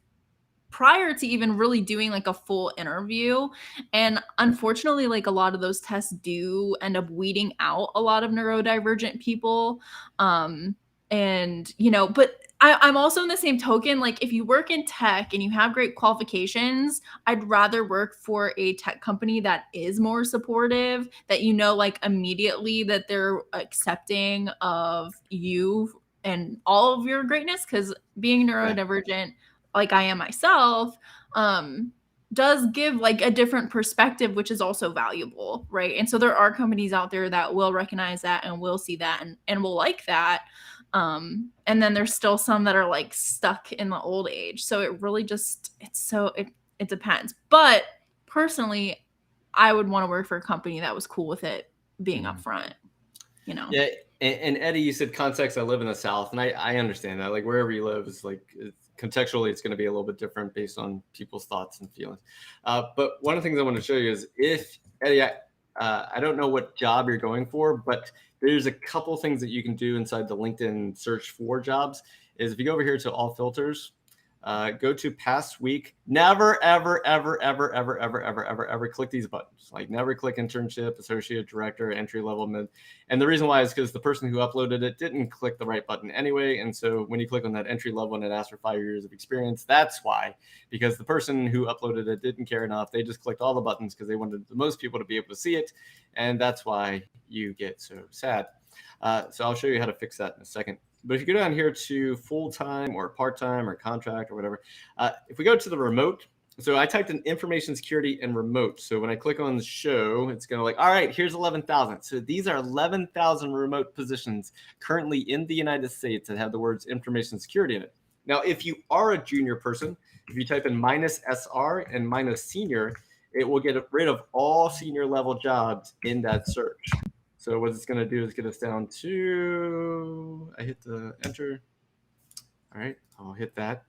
Speaker 3: prior to even really doing like a full interview. And unfortunately, like a lot of those tests do end up weeding out a lot of neurodivergent people. And but I'm also in the same token, like if you work in tech and you have great qualifications, I'd rather work for a tech company that is more supportive, that like immediately that they're accepting of you and all of your greatness, because being neurodivergent, like I am myself, does give like a different perspective, which is also valuable, right? And so there are companies out there that will recognize that and will see that and will like that. And then there's still some that are like stuck in the old age. So it really just, it depends. But personally, I would want to work for a company that was cool with it being upfront,
Speaker 2: Yeah. And Eddie, you said context. I live in the South, and I understand that. Like wherever you live is like contextually, it's going to be a little bit different based on people's thoughts and feelings. But one of the things I want to show you is if Eddie, I don't know what job you're going for, but there's a couple things that you can do inside the LinkedIn search for jobs. Is if you go over here to all filters, go to past week. Never, ever, ever, ever, ever, ever, ever, ever, ever click these buttons. Like never click internship, associate, director, entry level, mid. And the reason why is because the person who uploaded it didn't click the right button anyway. And so when you click on that entry level and it asks for 5 years of experience, that's why. Because the person who uploaded it didn't care enough. They just clicked all the buttons because they wanted the most people to be able to see it. And that's why you get so sad. So I'll show you how to fix that in a second. But if you go down here to full-time or part-time or contract or whatever, if we go to the remote, so I typed in information security and remote. So when I click on the show, it's going to like, all right, here's 11,000. So these are 11,000 remote positions currently in the United States that have the words information security in it. Now, if you are a junior person, if you type in -SR and -senior, it will get rid of all senior level jobs in that search. So what it's going to do is get us down to, I hit the enter. All right, I'll hit that.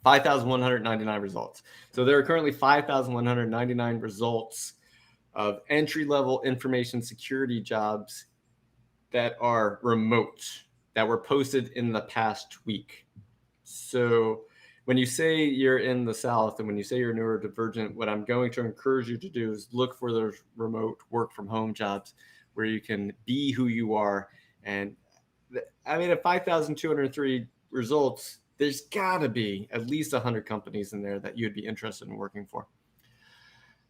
Speaker 2: 5,199 results. So there are currently 5,199 results of entry-level information security jobs that are remote, that were posted in the past week. So when you say you're in the South and when you say you're neurodivergent, what I'm going to encourage you to do is look for those remote work from home jobs where you can be who you are. And I mean, at 5,203 results, there's got to be at least 100 companies in there that you'd be interested in working for.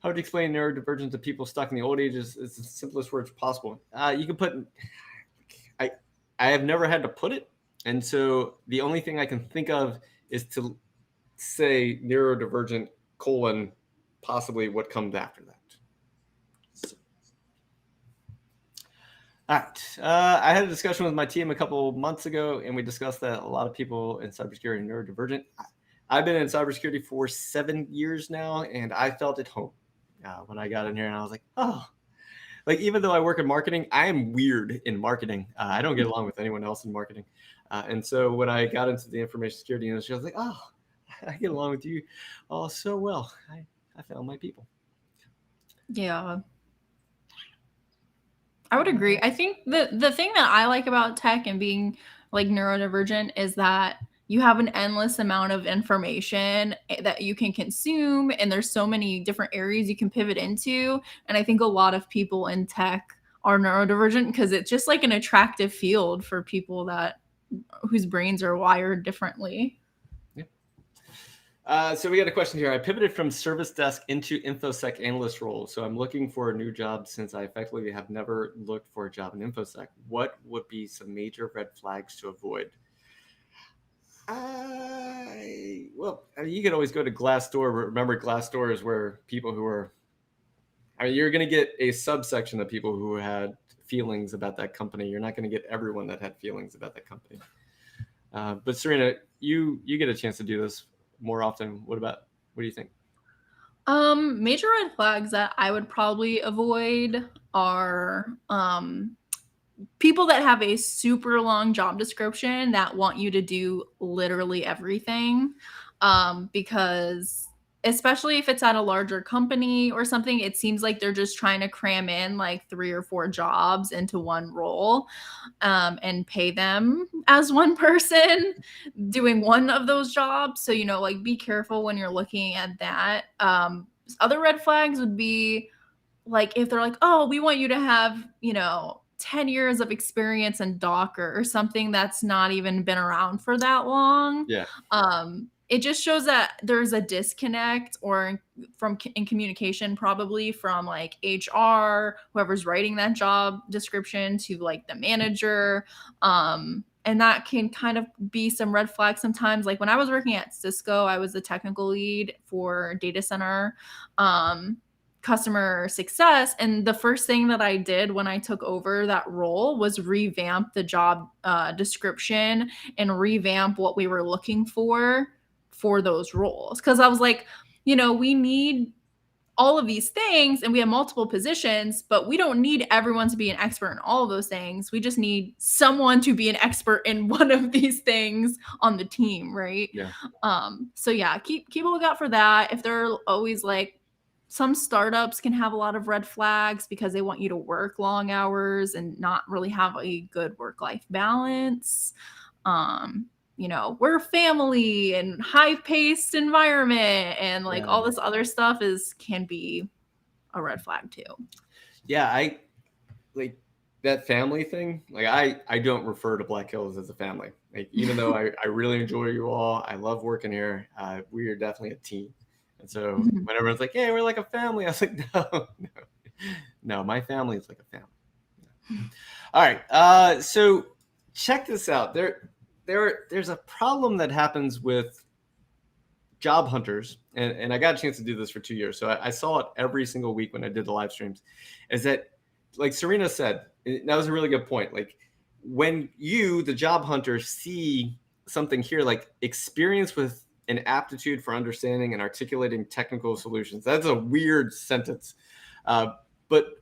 Speaker 2: How would you explain neurodivergent to people stuck in the old ages? It's the simplest words possible. You can put, I have never had to put it. And so the only thing I can think of is to say neurodivergent : possibly what comes after that. So. All right. I had a discussion with my team a couple months ago, and we discussed that a lot of people in cybersecurity are neurodivergent. I've been in cybersecurity for 7 years now, and I felt at home when I got in here, and I was like, oh, like even though I work in marketing, I am weird in marketing. I don't get along with anyone else in marketing. And so when I got into the information security industry, I was like, oh, I get along with you all so well. I found my people.
Speaker 3: Yeah. I would agree. I think the thing that I like about tech and being like neurodivergent is that you have an endless amount of information that you can consume, and there's so many different areas you can pivot into. And I think a lot of people in tech are neurodivergent because it's just like an attractive field for people that whose brains are wired differently.
Speaker 2: So we got a question here. I pivoted from service desk into Infosec analyst role. So I'm looking for a new job since I effectively have never looked for a job in Infosec. What would be some major red flags to avoid? Well, I mean, you can always go to Glassdoor. Remember, Glassdoor is where people who are, I mean, you're going to get a subsection of people who had feelings about that company. You're not going to get everyone that had feelings about that company. But Serena, you get a chance to do this more often. What do you think?
Speaker 3: Major red flags that I would probably avoid are people that have a super long job description that want you to do literally everything. Because especially if it's at a larger company or something, it seems like they're just trying to cram in like 3 or 4 jobs into one role, and pay them as one person doing one of those jobs. So, like be careful when you're looking at that. Other red flags would be like if they're like, oh, we want you to have, 10 years of experience in Docker or something that's not even been around for that long.
Speaker 2: Yeah.
Speaker 3: It just shows that there's a disconnect in communication, probably from like HR, whoever's writing that job description, to like the manager. And that can kind of be some red flags sometimes. Like when I was working at Cisco, I was the technical lead for data center customer success. And the first thing that I did when I took over that role was revamp the job description and revamp what we were looking for those roles. Because I was like, we need all of these things and we have multiple positions, but we don't need everyone to be an expert in all of those things. We just need someone to be an expert in one of these things on the team, right?
Speaker 2: Yeah.
Speaker 3: So yeah, keep a lookout for that. If they're always like, some startups can have a lot of red flags because they want you to work long hours and not really have a good work-life balance. We're a family and high-paced environment, and like
Speaker 2: Yeah.
Speaker 3: all this other stuff can be a red flag too.
Speaker 2: Yeah, I like that family thing. Like I don't refer to Black Hills as a family. Like even though I really enjoy you all, I love working here. We are definitely a team. And so when everyone's like, "Hey, we're like a family," I was like, "No, my family is like a family." All right, so check this out. There's a problem that happens with job hunters, and I got a chance to do this for 2 years, so I saw it every single week when I did the live streams. Is that, like Serena said, that was a really good point. Like when you, the job hunter, see something here like experience with an aptitude for understanding and articulating technical solutions. That's a weird sentence. But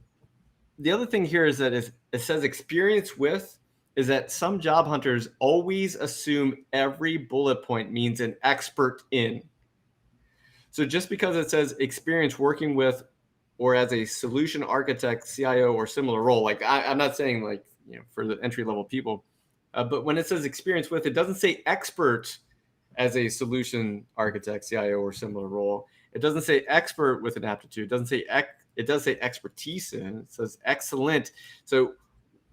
Speaker 2: the other thing here is that it says experience with, is that some job hunters always assume every bullet point means an expert in. So just because it says experience working with or as a solution architect, CIO, or similar role, like I'm not saying like, for the entry level people, but when it says experience with, it doesn't say expert as a solution architect, CIO, or similar role. It doesn't say expert with an aptitude. It doesn't say it does say expertise in. It says excellent. So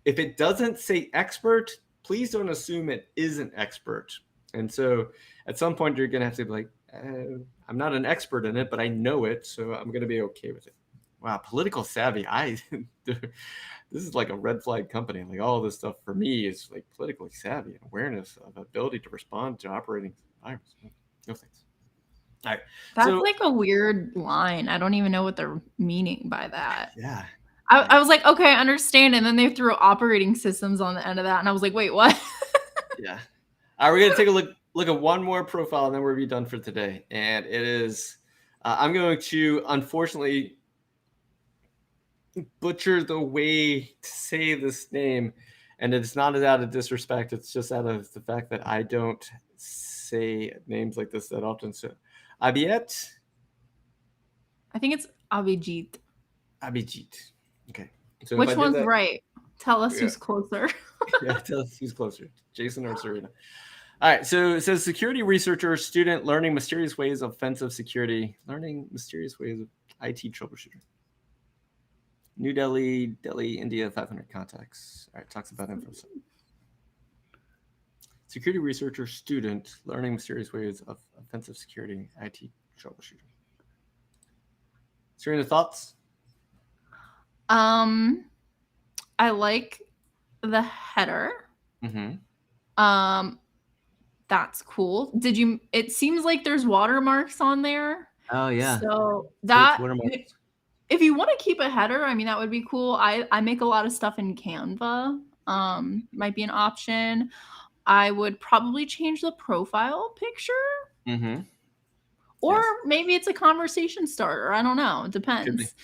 Speaker 2: if it doesn't say expert, please don't assume it isn't expert. And so at some point you're gonna have to be like, I'm not an expert in it, but I know it, so I'm gonna be okay with it. Wow, political savvy. This is like a red flag company. Like all this stuff for me is like politically savvy and awareness of ability to respond to operating environments. No thanks. All right.
Speaker 3: That's like a weird line. I don't even know what they're meaning by that.
Speaker 2: Yeah.
Speaker 3: I was like, okay, I understand. And then they threw operating systems on the end of that. And I was like, wait, what?
Speaker 2: Yeah. All right, we're going to take a look at one more profile, and then we'll be done for today. And it is, I'm going to, unfortunately, butcher the way to say this name. And it's not out of disrespect. It's just out of the fact that I don't say names like this that often. So, Abiyet?
Speaker 3: I think it's Abhijit.
Speaker 2: Abhijit. Okay. So
Speaker 3: which one's right? Tell us who's closer.
Speaker 2: Yeah, tell us who's closer, Jason or Serena. All right. So it says security researcher, student, learning mysterious ways of offensive security, learning mysterious ways of IT troubleshooter. New Delhi, India, 500 contacts. All right. Talks about Infosec. Security researcher, student, learning mysterious ways of offensive security, IT troubleshooter. Serena, thoughts?
Speaker 3: I like the header. That's cool. It seems like there's watermarks on there.
Speaker 2: Oh yeah.
Speaker 3: So that, if you want to keep a header, I mean, that would be cool. I make a lot of stuff in Canva. Might be an option. I would probably change the profile picture. Or maybe it's a conversation starter. I don't know. It depends.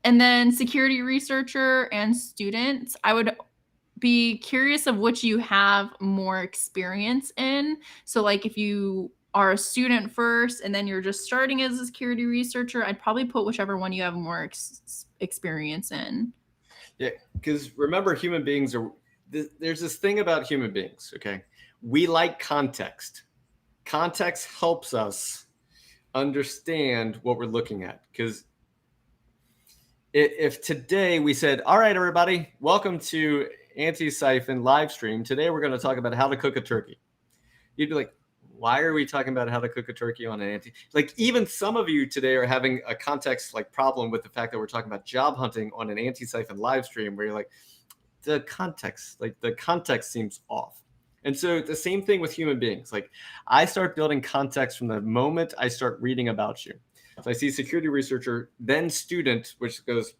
Speaker 3: And then security researcher and students, I would be curious of which you have more experience in. So like if you are a student first and then you're just starting as a security researcher, I'd probably put whichever one you have more experience in.
Speaker 2: Yeah, because remember, human beings there's this thing about human beings, okay? We like context. Context helps us understand what we're looking at. Because if today we said, all right, everybody, welcome to Antisyphon live stream. Today we're going to talk about how to cook a turkey. You'd be like, why are we talking about how to cook a turkey on an like even some of you today are having a context like problem with the fact that we're talking about job hunting on an Antisyphon live stream where you're like, the context seems off. And so the same thing with human beings. Like I start building context from the moment I start reading about you. So I see security researcher, then student, which goes,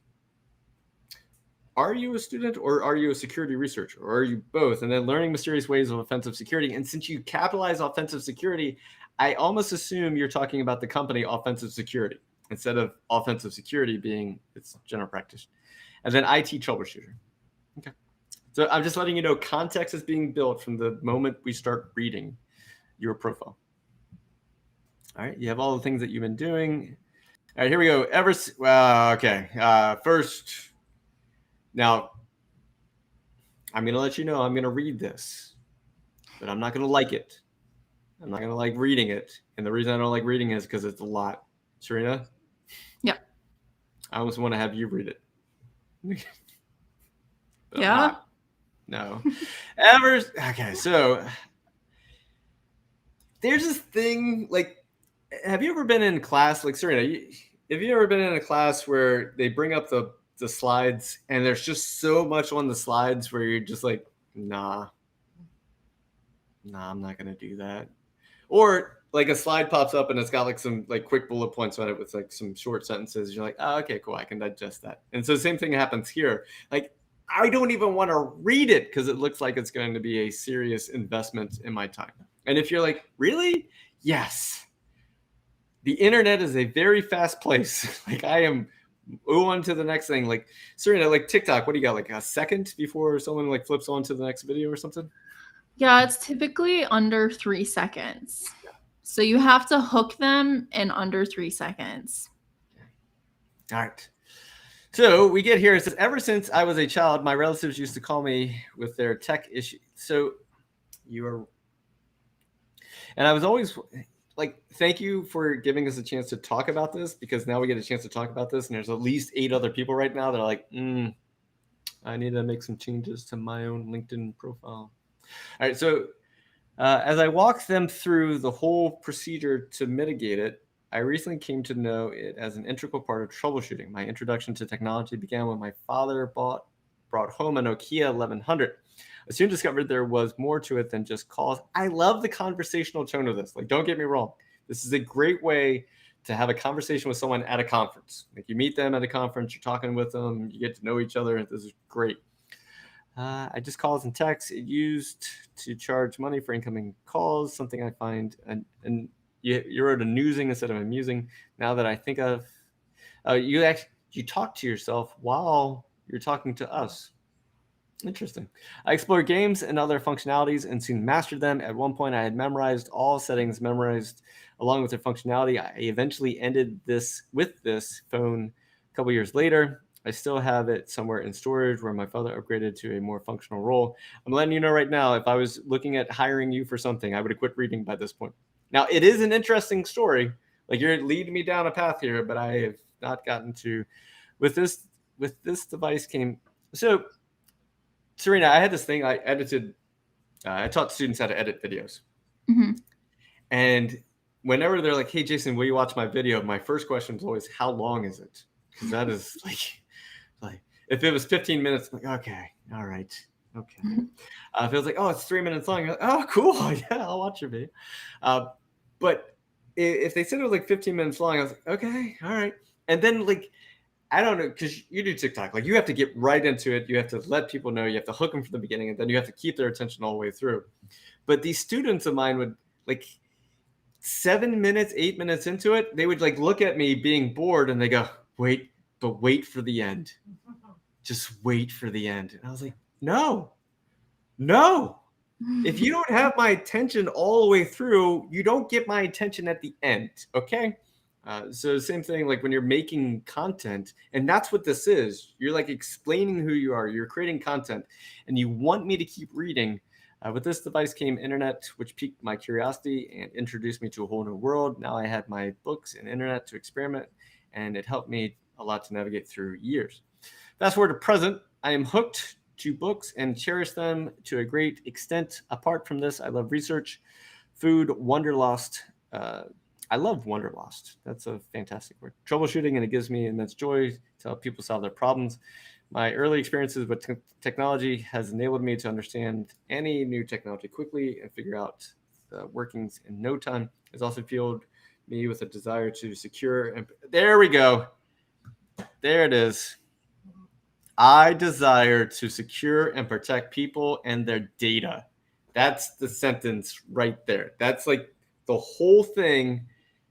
Speaker 2: are you a student or are you a security researcher or are you both? And then learning mysterious ways of offensive security. And since you capitalize offensive security, I almost assume you're talking about the company offensive security instead of offensive security being its general practice. And then IT troubleshooter. Okay. So I'm just letting you know context is being built from the moment we start reading your profile. All right. You have all the things that you've been doing. All right, here we go. Okay. First, now I'm gonna let you know I'm gonna read this, but I'm not gonna like it. I'm not gonna like reading it, and the reason I don't like reading it is because it's a lot. Serena,
Speaker 3: Yep.
Speaker 2: I almost want to have you read it. But I'm
Speaker 3: Yeah.
Speaker 2: not. No. Okay, so there's this thing, like, have you ever been in class, like Serena, have you ever been in a class where they bring up the slides and there's just so much on the slides where you're just like, nah, I'm not gonna do that. Or like a slide pops up and it's got like some like quick bullet points on it with like some short sentences. You're like, oh, okay, cool, I can digest that. And so the same thing happens here. Like, I don't even want to read it because it looks like it's going to be a serious investment in my time. And if you're like, really? Yes. The internet is a very fast place. Like, I am on to the next thing. Like, Serena, like TikTok, what do you got? Like a second before someone like flips on to the next video or something?
Speaker 3: Yeah, it's typically under 3 seconds. So you have to hook them in under 3 seconds.
Speaker 2: All right. So we get here. It says, ever since I was a child, my relatives used to call me with their tech issues. So you are, and I was always like, thank you for giving us a chance to talk about this, because now we get a chance to talk about this. And there's at least 8 other people right now that are like, I need to make some changes to my own LinkedIn profile. All right. So as I walk them through the whole procedure to mitigate it, I recently came to know it as an integral part of troubleshooting. My introduction to technology began when my father brought home a Nokia 1100. I soon discovered there was more to it than just calls. I love the conversational tone of this. Like, don't get me wrong. This is a great way to have a conversation with someone at a conference. Like, you meet them at a conference, you're talking with them, you get to know each other, and this is great. I just calls and texts. It used to charge money for incoming calls, something I find, and you wrote amusing instead of amusing. Now that I think of, you talk to yourself while you're talking to us. Interesting. I explored games and other functionalities and soon mastered them. At one point, I had memorized all settings, memorized along with their functionality. I eventually ended this with this phone a couple years later. I still have it somewhere in storage where my father upgraded to a more functional role. I'm letting you know right now, if I was looking at hiring you for something, I would have quit reading by this point. Now, it is an interesting story. Like, you're leading me down a path here, but I have not gotten to with this device came. So, Serena, I had this thing I edited. I taught students how to edit videos.
Speaker 3: Mm-hmm.
Speaker 2: And whenever they're like, hey, Jason, will you watch my video? My first question is always, how long is it? Because that is like if it was 15 minutes, I'm like, okay, all right, okay. If it was like, oh, it's 3 minutes long, you're like, oh, cool, yeah, I'll watch your video. But if they said it was like 15 minutes long, I was like, okay, all right. And then, like, I don't know, because you do TikTok, like, you have to get right into it. You have to let people know. You have to hook them from the beginning, and then you have to keep their attention all the way through. But these students of mine would, like, 7 minutes, 8 minutes into it, they would like look at me being bored, and they go, wait for the end. Just wait for the end. And I was like, no. If you don't have my attention all the way through, you don't get my attention at the end. Okay. So same thing, like when you're making content, and that's what this is. You're like explaining who you are. You're creating content, and you want me to keep reading. With this device came internet, which piqued my curiosity and introduced me to a whole new world. Now I had my books and internet to experiment, and it helped me a lot to navigate through years. Fast forward to present, I am hooked to books and cherish them to a great extent. Apart from this, I love research, food, wanderlust. I love wanderlust. That's a fantastic word. Troubleshooting, and it gives me immense joy to help people solve their problems. My early experiences with technology has enabled me to understand any new technology quickly and figure out the workings in no time. It's also fueled me with a desire to secure. And there we go. There it is. I desire to secure and protect people and their data. That's the sentence right there. That's like the whole thing.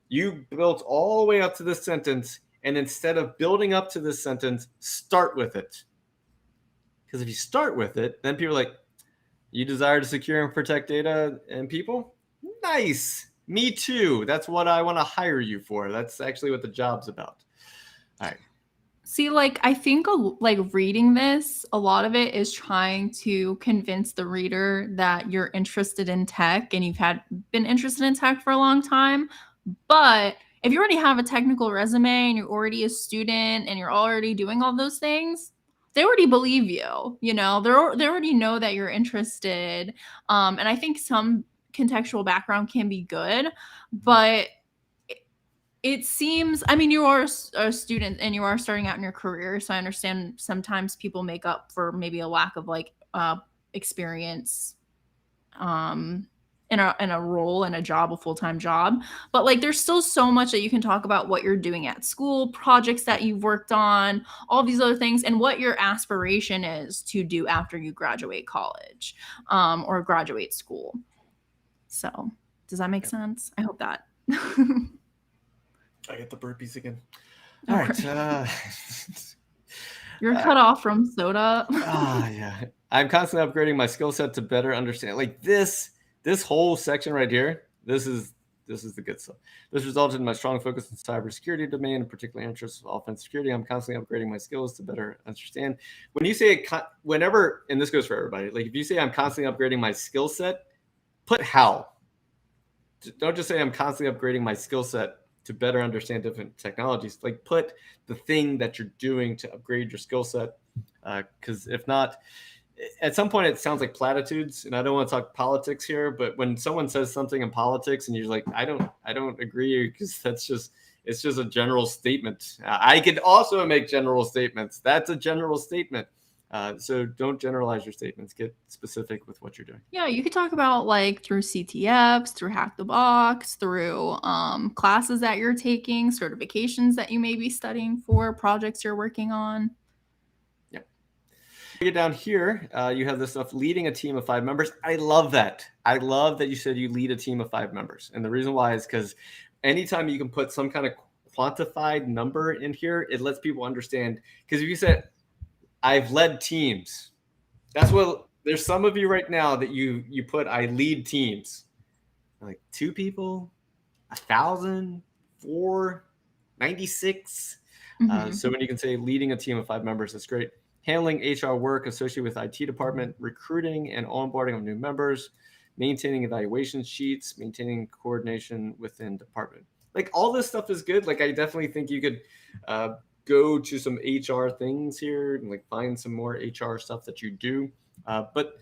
Speaker 2: You built all the way up to this sentence, and instead of building up to this sentence, start with it. Because if you start with it, then people are like, you desire to secure and protect data and people? Nice. Me too. That's what I want to hire you for. That's actually what the job's about. All right.
Speaker 3: See, like, I think like reading this, a lot of it is trying to convince the reader that you're interested in tech and you've been interested in tech for a long time. But if you already have a technical resume and you're already a student and you're already doing all those things, they already believe you. You know, they already know that you're interested. And I think some contextual background can be good, but it seems, I mean, you are a student and you are starting out in your career, so I understand sometimes people make up for maybe a lack of like experience in a role, in a job, a full-time job. But like there's still so much that you can talk about, what you're doing at school, projects that you've worked on, all these other things, and what your aspiration is to do after you graduate college or graduate school. So does that make sense? I hope that.
Speaker 2: I get the burpees again. All right.
Speaker 3: You're cut off from soda.
Speaker 2: Yeah. I'm constantly upgrading my skill set to better understand. Like this whole section right here. This is the good stuff. This resulted in my strong focus on cybersecurity domain, and particularly interest in offensive security. I'm constantly upgrading my skills to better understand. When you say whenever, and this goes for everybody, like if you say I'm constantly upgrading my skill set, put how. Don't just say I'm constantly upgrading my skill set to better understand different technologies. Like put the thing that you're doing to upgrade your skill set. Because if not, at some point it sounds like platitudes, and I don't want to talk politics here, but when someone says something in politics and you're like, I don't agree, because it's just a general statement. I could also make general statements. That's a general statement. So don't generalize your statements. Get specific with what you're doing.
Speaker 3: Yeah, you could talk about like through CTFs, through Hack the Box, through classes that you're taking, certifications that you may be studying for, projects you're working on.
Speaker 2: Yeah. Get down here, you have this stuff, leading a team of 5 members. I love that. I love that you said you lead a team of 5 members. And the reason why is because anytime you can put some kind of quantified number in here, it lets people understand. Because if you said, I've led teams. That's what there's some of you right now that you put I lead teams. Like 2 people, 1,000, 4, 96. So when you can say leading a team of 5 members, that's great. Handling HR work associated with IT department, recruiting and onboarding of new members, maintaining evaluation sheets, maintaining coordination within department. Like all this stuff is good. Like I definitely think you could go to some HR things here and like find some more HR stuff that you do. But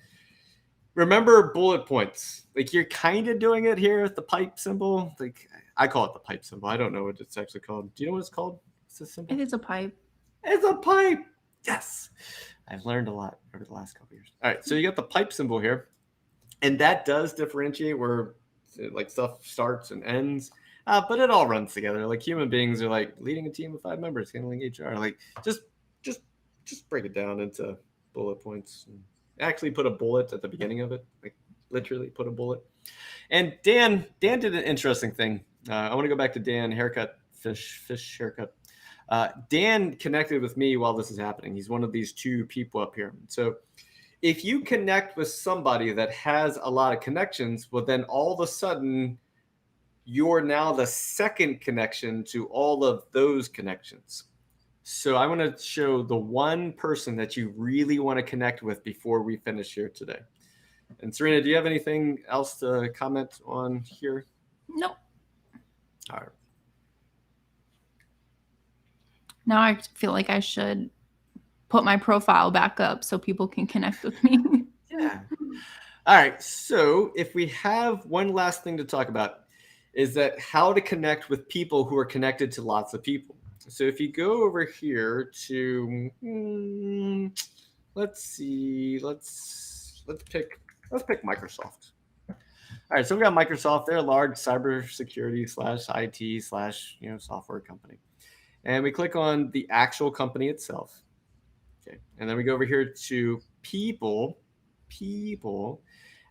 Speaker 2: remember bullet points. Like you're kind of doing it here with the pipe symbol. Like I call it the pipe symbol. I don't know what it's actually called. Do you know what it's called? What's this symbol?
Speaker 3: It is a pipe.
Speaker 2: It's a pipe. Yes. I've learned a lot over the last couple of years. All right. So you got the pipe symbol here. And that does differentiate where like stuff starts and ends. But it all runs together. Like human beings are like leading a team of 5 members, handling HR. Like just break it down into bullet points. And actually put a bullet at the beginning of it. Like literally put a bullet. And Dan did an interesting thing. I want to go back to Dan haircut, fish haircut. Dan connected with me while this is happening. He's one of these 2 people up here. So if you connect with somebody that has a lot of connections, well, then all of a sudden you're now the second connection to all of those connections. So I want to show the one person that you really want to connect with before we finish here today. And Serena, do you have anything else to comment on here?
Speaker 3: Nope.
Speaker 2: All right.
Speaker 3: Now I feel like I should put my profile back up so people can connect with me.
Speaker 2: Yeah. All right. So if we have one last thing to talk about, is that how to connect with people who are connected to lots of people. So if you go over here to, let's see, let's pick Microsoft. All right, so we got Microsoft. They're a large cybersecurity /IT / software company. And we click on the actual company itself. Okay, and then we go over here to people,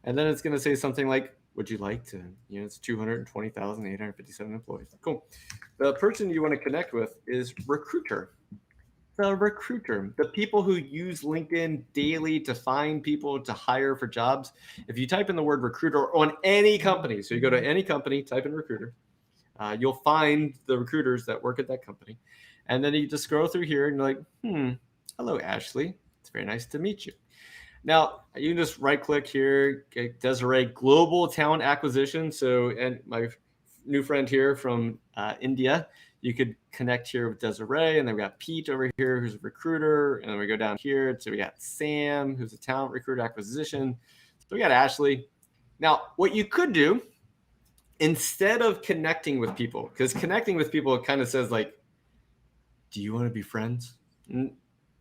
Speaker 2: and then it's going to say something like, would you like to, it's 220,857 employees. Cool. The person you want to connect with is recruiter. the recruiter, the people who use LinkedIn daily to find people to hire for jobs. If you type in the word recruiter on any company, so you go to any company, type in recruiter, you'll find the recruiters that work at that company. And then you just scroll through here and you're like, hello, Ashley. It's very nice to meet you. Now, you can just right click here, Desiree Global Talent Acquisition. So, and my new friend here from India, you could connect here with Desiree, and then we got Pete over here, who's a recruiter, and then we go down here. So we got Sam, who's a talent recruiter acquisition. So we got Ashley. Now, what you could do instead of connecting with people, because connecting with people kind of says like, do you want to be friends?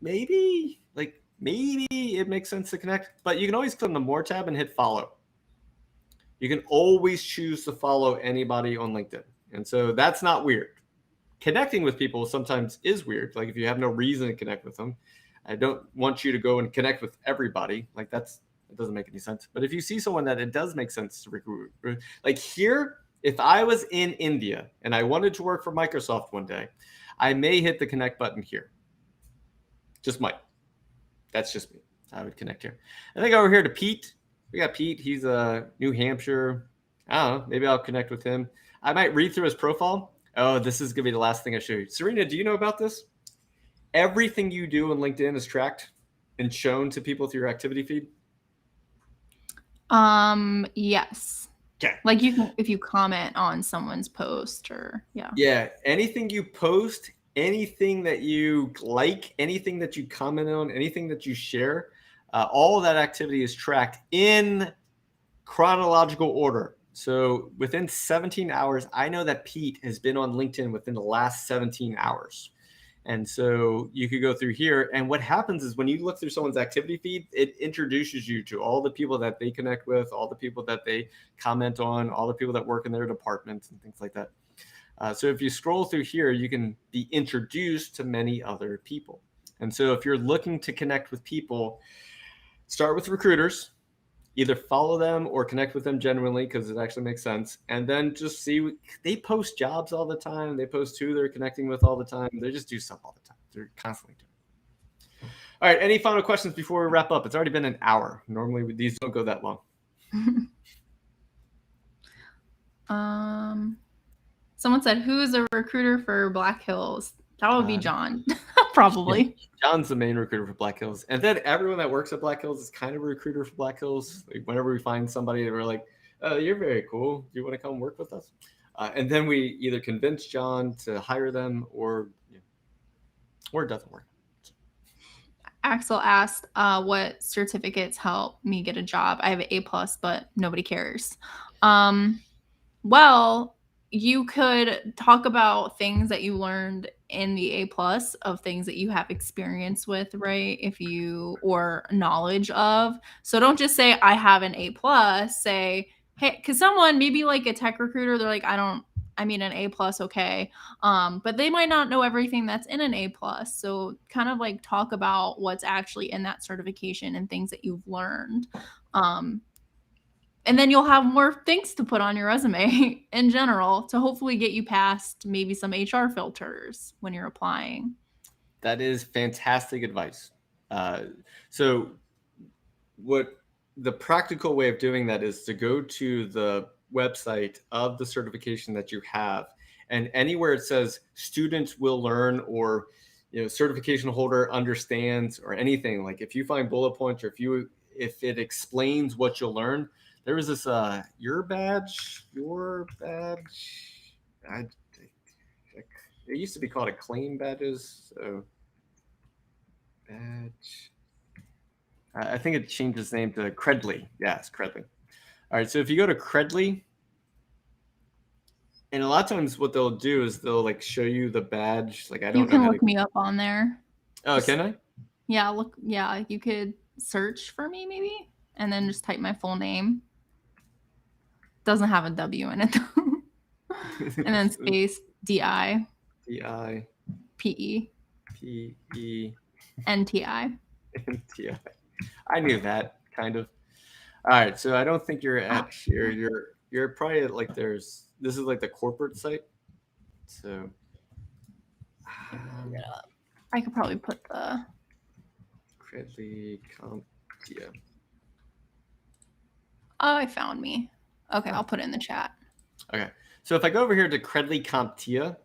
Speaker 2: Maybe it makes sense to connect, but you can always click on the More tab and hit follow. You can always choose to follow anybody on LinkedIn. And so that's not weird. Connecting with people sometimes is weird. Like if you have no reason to connect with them, I don't want you to go and connect with everybody. Like it doesn't make any sense. But if you see someone that it does make sense to recruit, like here, if I was in India and I wanted to work for Microsoft one day, I may hit the connect button here. Just might. That's just me. I would connect here. I think over here to Pete. We got Pete. He's New Hampshire. I don't know. Maybe I'll connect with him. I might read through his profile. Oh, this is going to be the last thing I show you. Serena, do you know about this? Everything you do on LinkedIn is tracked and shown to people through your activity feed?
Speaker 3: Yes.
Speaker 2: Okay.
Speaker 3: Like you can, if you comment on someone's post or yeah.
Speaker 2: Yeah. Anything you post, anything that you like, anything that you comment on, anything that you share, all of that activity is tracked in chronological order. So within 17 hours, I know that Pete has been on LinkedIn within the last 17 hours. And so you could go through here. And what happens is when you look through someone's activity feed, it introduces you to all the people that they connect with, all the people that they comment on, all the people that work in their departments and things like that. So if you scroll through here, you can be introduced to many other people. And so if you're looking to connect with people, start with recruiters, either follow them or connect with them genuinely because it actually makes sense. And then just see, they post jobs all the time. They post who they're connecting with all the time. They just do stuff all the time. They're constantly doing it. All right. Any final questions before we wrap up? It's already been an hour. Normally these don't go that long.
Speaker 3: Someone said, who's a recruiter for Black Hills? That would be John, probably.
Speaker 2: Yeah, John's the main recruiter for Black Hills. And then everyone that works at Black Hills is kind of a recruiter for Black Hills. Like whenever we find somebody, we're like, oh, you're very cool. Do you want to come work with us? And then we either convince John to hire them or it doesn't work.
Speaker 3: Axel asked, what certificates help me get a job? I have an A+, but nobody cares. Well, you could talk about things that you learned in the A+ of things that you have experience with, right? Or knowledge of. So don't just say I have an A+, say, hey, because someone, maybe like a tech recruiter, they're like, an A+, okay. But they might not know everything that's in an A+. So kind of like talk about what's actually in that certification and things that you've learned. And then you'll have more things to put on your resume in general to hopefully get you past maybe some HR filters when you're applying.
Speaker 2: That is fantastic advice. So what the practical way of doing that is to go to the website of the certification that you have, and anywhere it says students will learn or certification holder understands or anything, like if you find bullet points or if it explains what you'll learn. There was this your badge. It used to be called a claim badges. So badge. I think it changed its name to Credly. Yeah, it's Credly. All right, so if you go to Credly, and a lot of times what they'll do is they'll like show you the badge. Like I don't know.
Speaker 3: You can look me up on there.
Speaker 2: Oh, can I?
Speaker 3: Yeah, you could search for me maybe, and then just type my full name. Doesn't have a W in it though. And then space DI.
Speaker 2: DI.
Speaker 3: PE.
Speaker 2: PE.
Speaker 3: NTI.
Speaker 2: NTI. I knew that kind of. All right, so I don't think you're at here. You're probably at like this is like the corporate site. So
Speaker 3: I could probably put the.
Speaker 2: Credly CompTIA.
Speaker 3: Oh, it found me. Okay, I'll put it in the chat.
Speaker 2: Okay, so if I go over here to Credly CompTIA,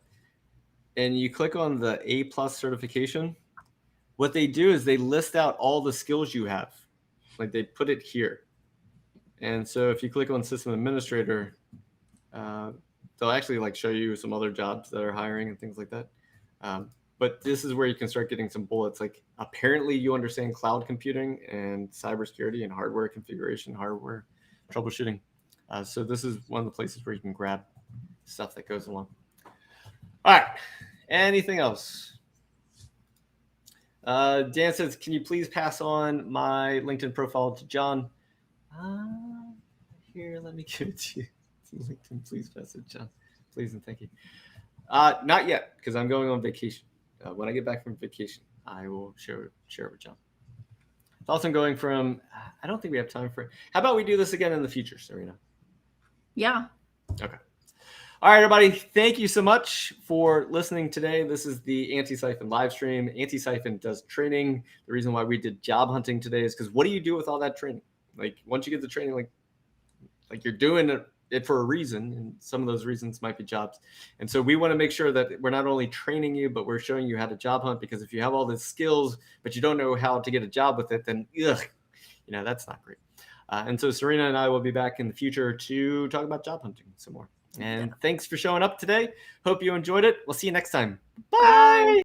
Speaker 2: and you click on the A+ certification, what they do is they list out all the skills you have. Like they put it here. And so if you click on System Administrator, they'll actually like show you some other jobs that are hiring and things like that. But this is where you can start getting some bullets. Like apparently you understand cloud computing and cybersecurity and hardware configuration, hardware troubleshooting. So this is one of the places where you can grab stuff that goes along. All right. Anything else? Dan says, can you please pass on my LinkedIn profile to John? Here, let me give it to you. LinkedIn, please pass it, John. Please and thank you. Not yet, because I'm going on vacation. When I get back from vacation, I will share it with John. Thoughts on going from, I don't think we have time for it. How about we do this again in the future, Serena?
Speaker 3: Yeah.
Speaker 2: Okay. All right, everybody. Thank you so much for listening today. This is the Antisyphon live stream. Antisyphon does training. The reason why we did job hunting today is because what do you do with all that training? Like once you get the training, like you're doing it for a reason, and some of those reasons might be jobs. And so we want to make sure that we're not only training you, but we're showing you how to job hunt, because if you have all the skills, but you don't know how to get a job with it, then that's not great. And so Serena and I will be back in the future to talk about job hunting some more. And thanks for showing up today. Hope you enjoyed it. We'll see you next time. Bye.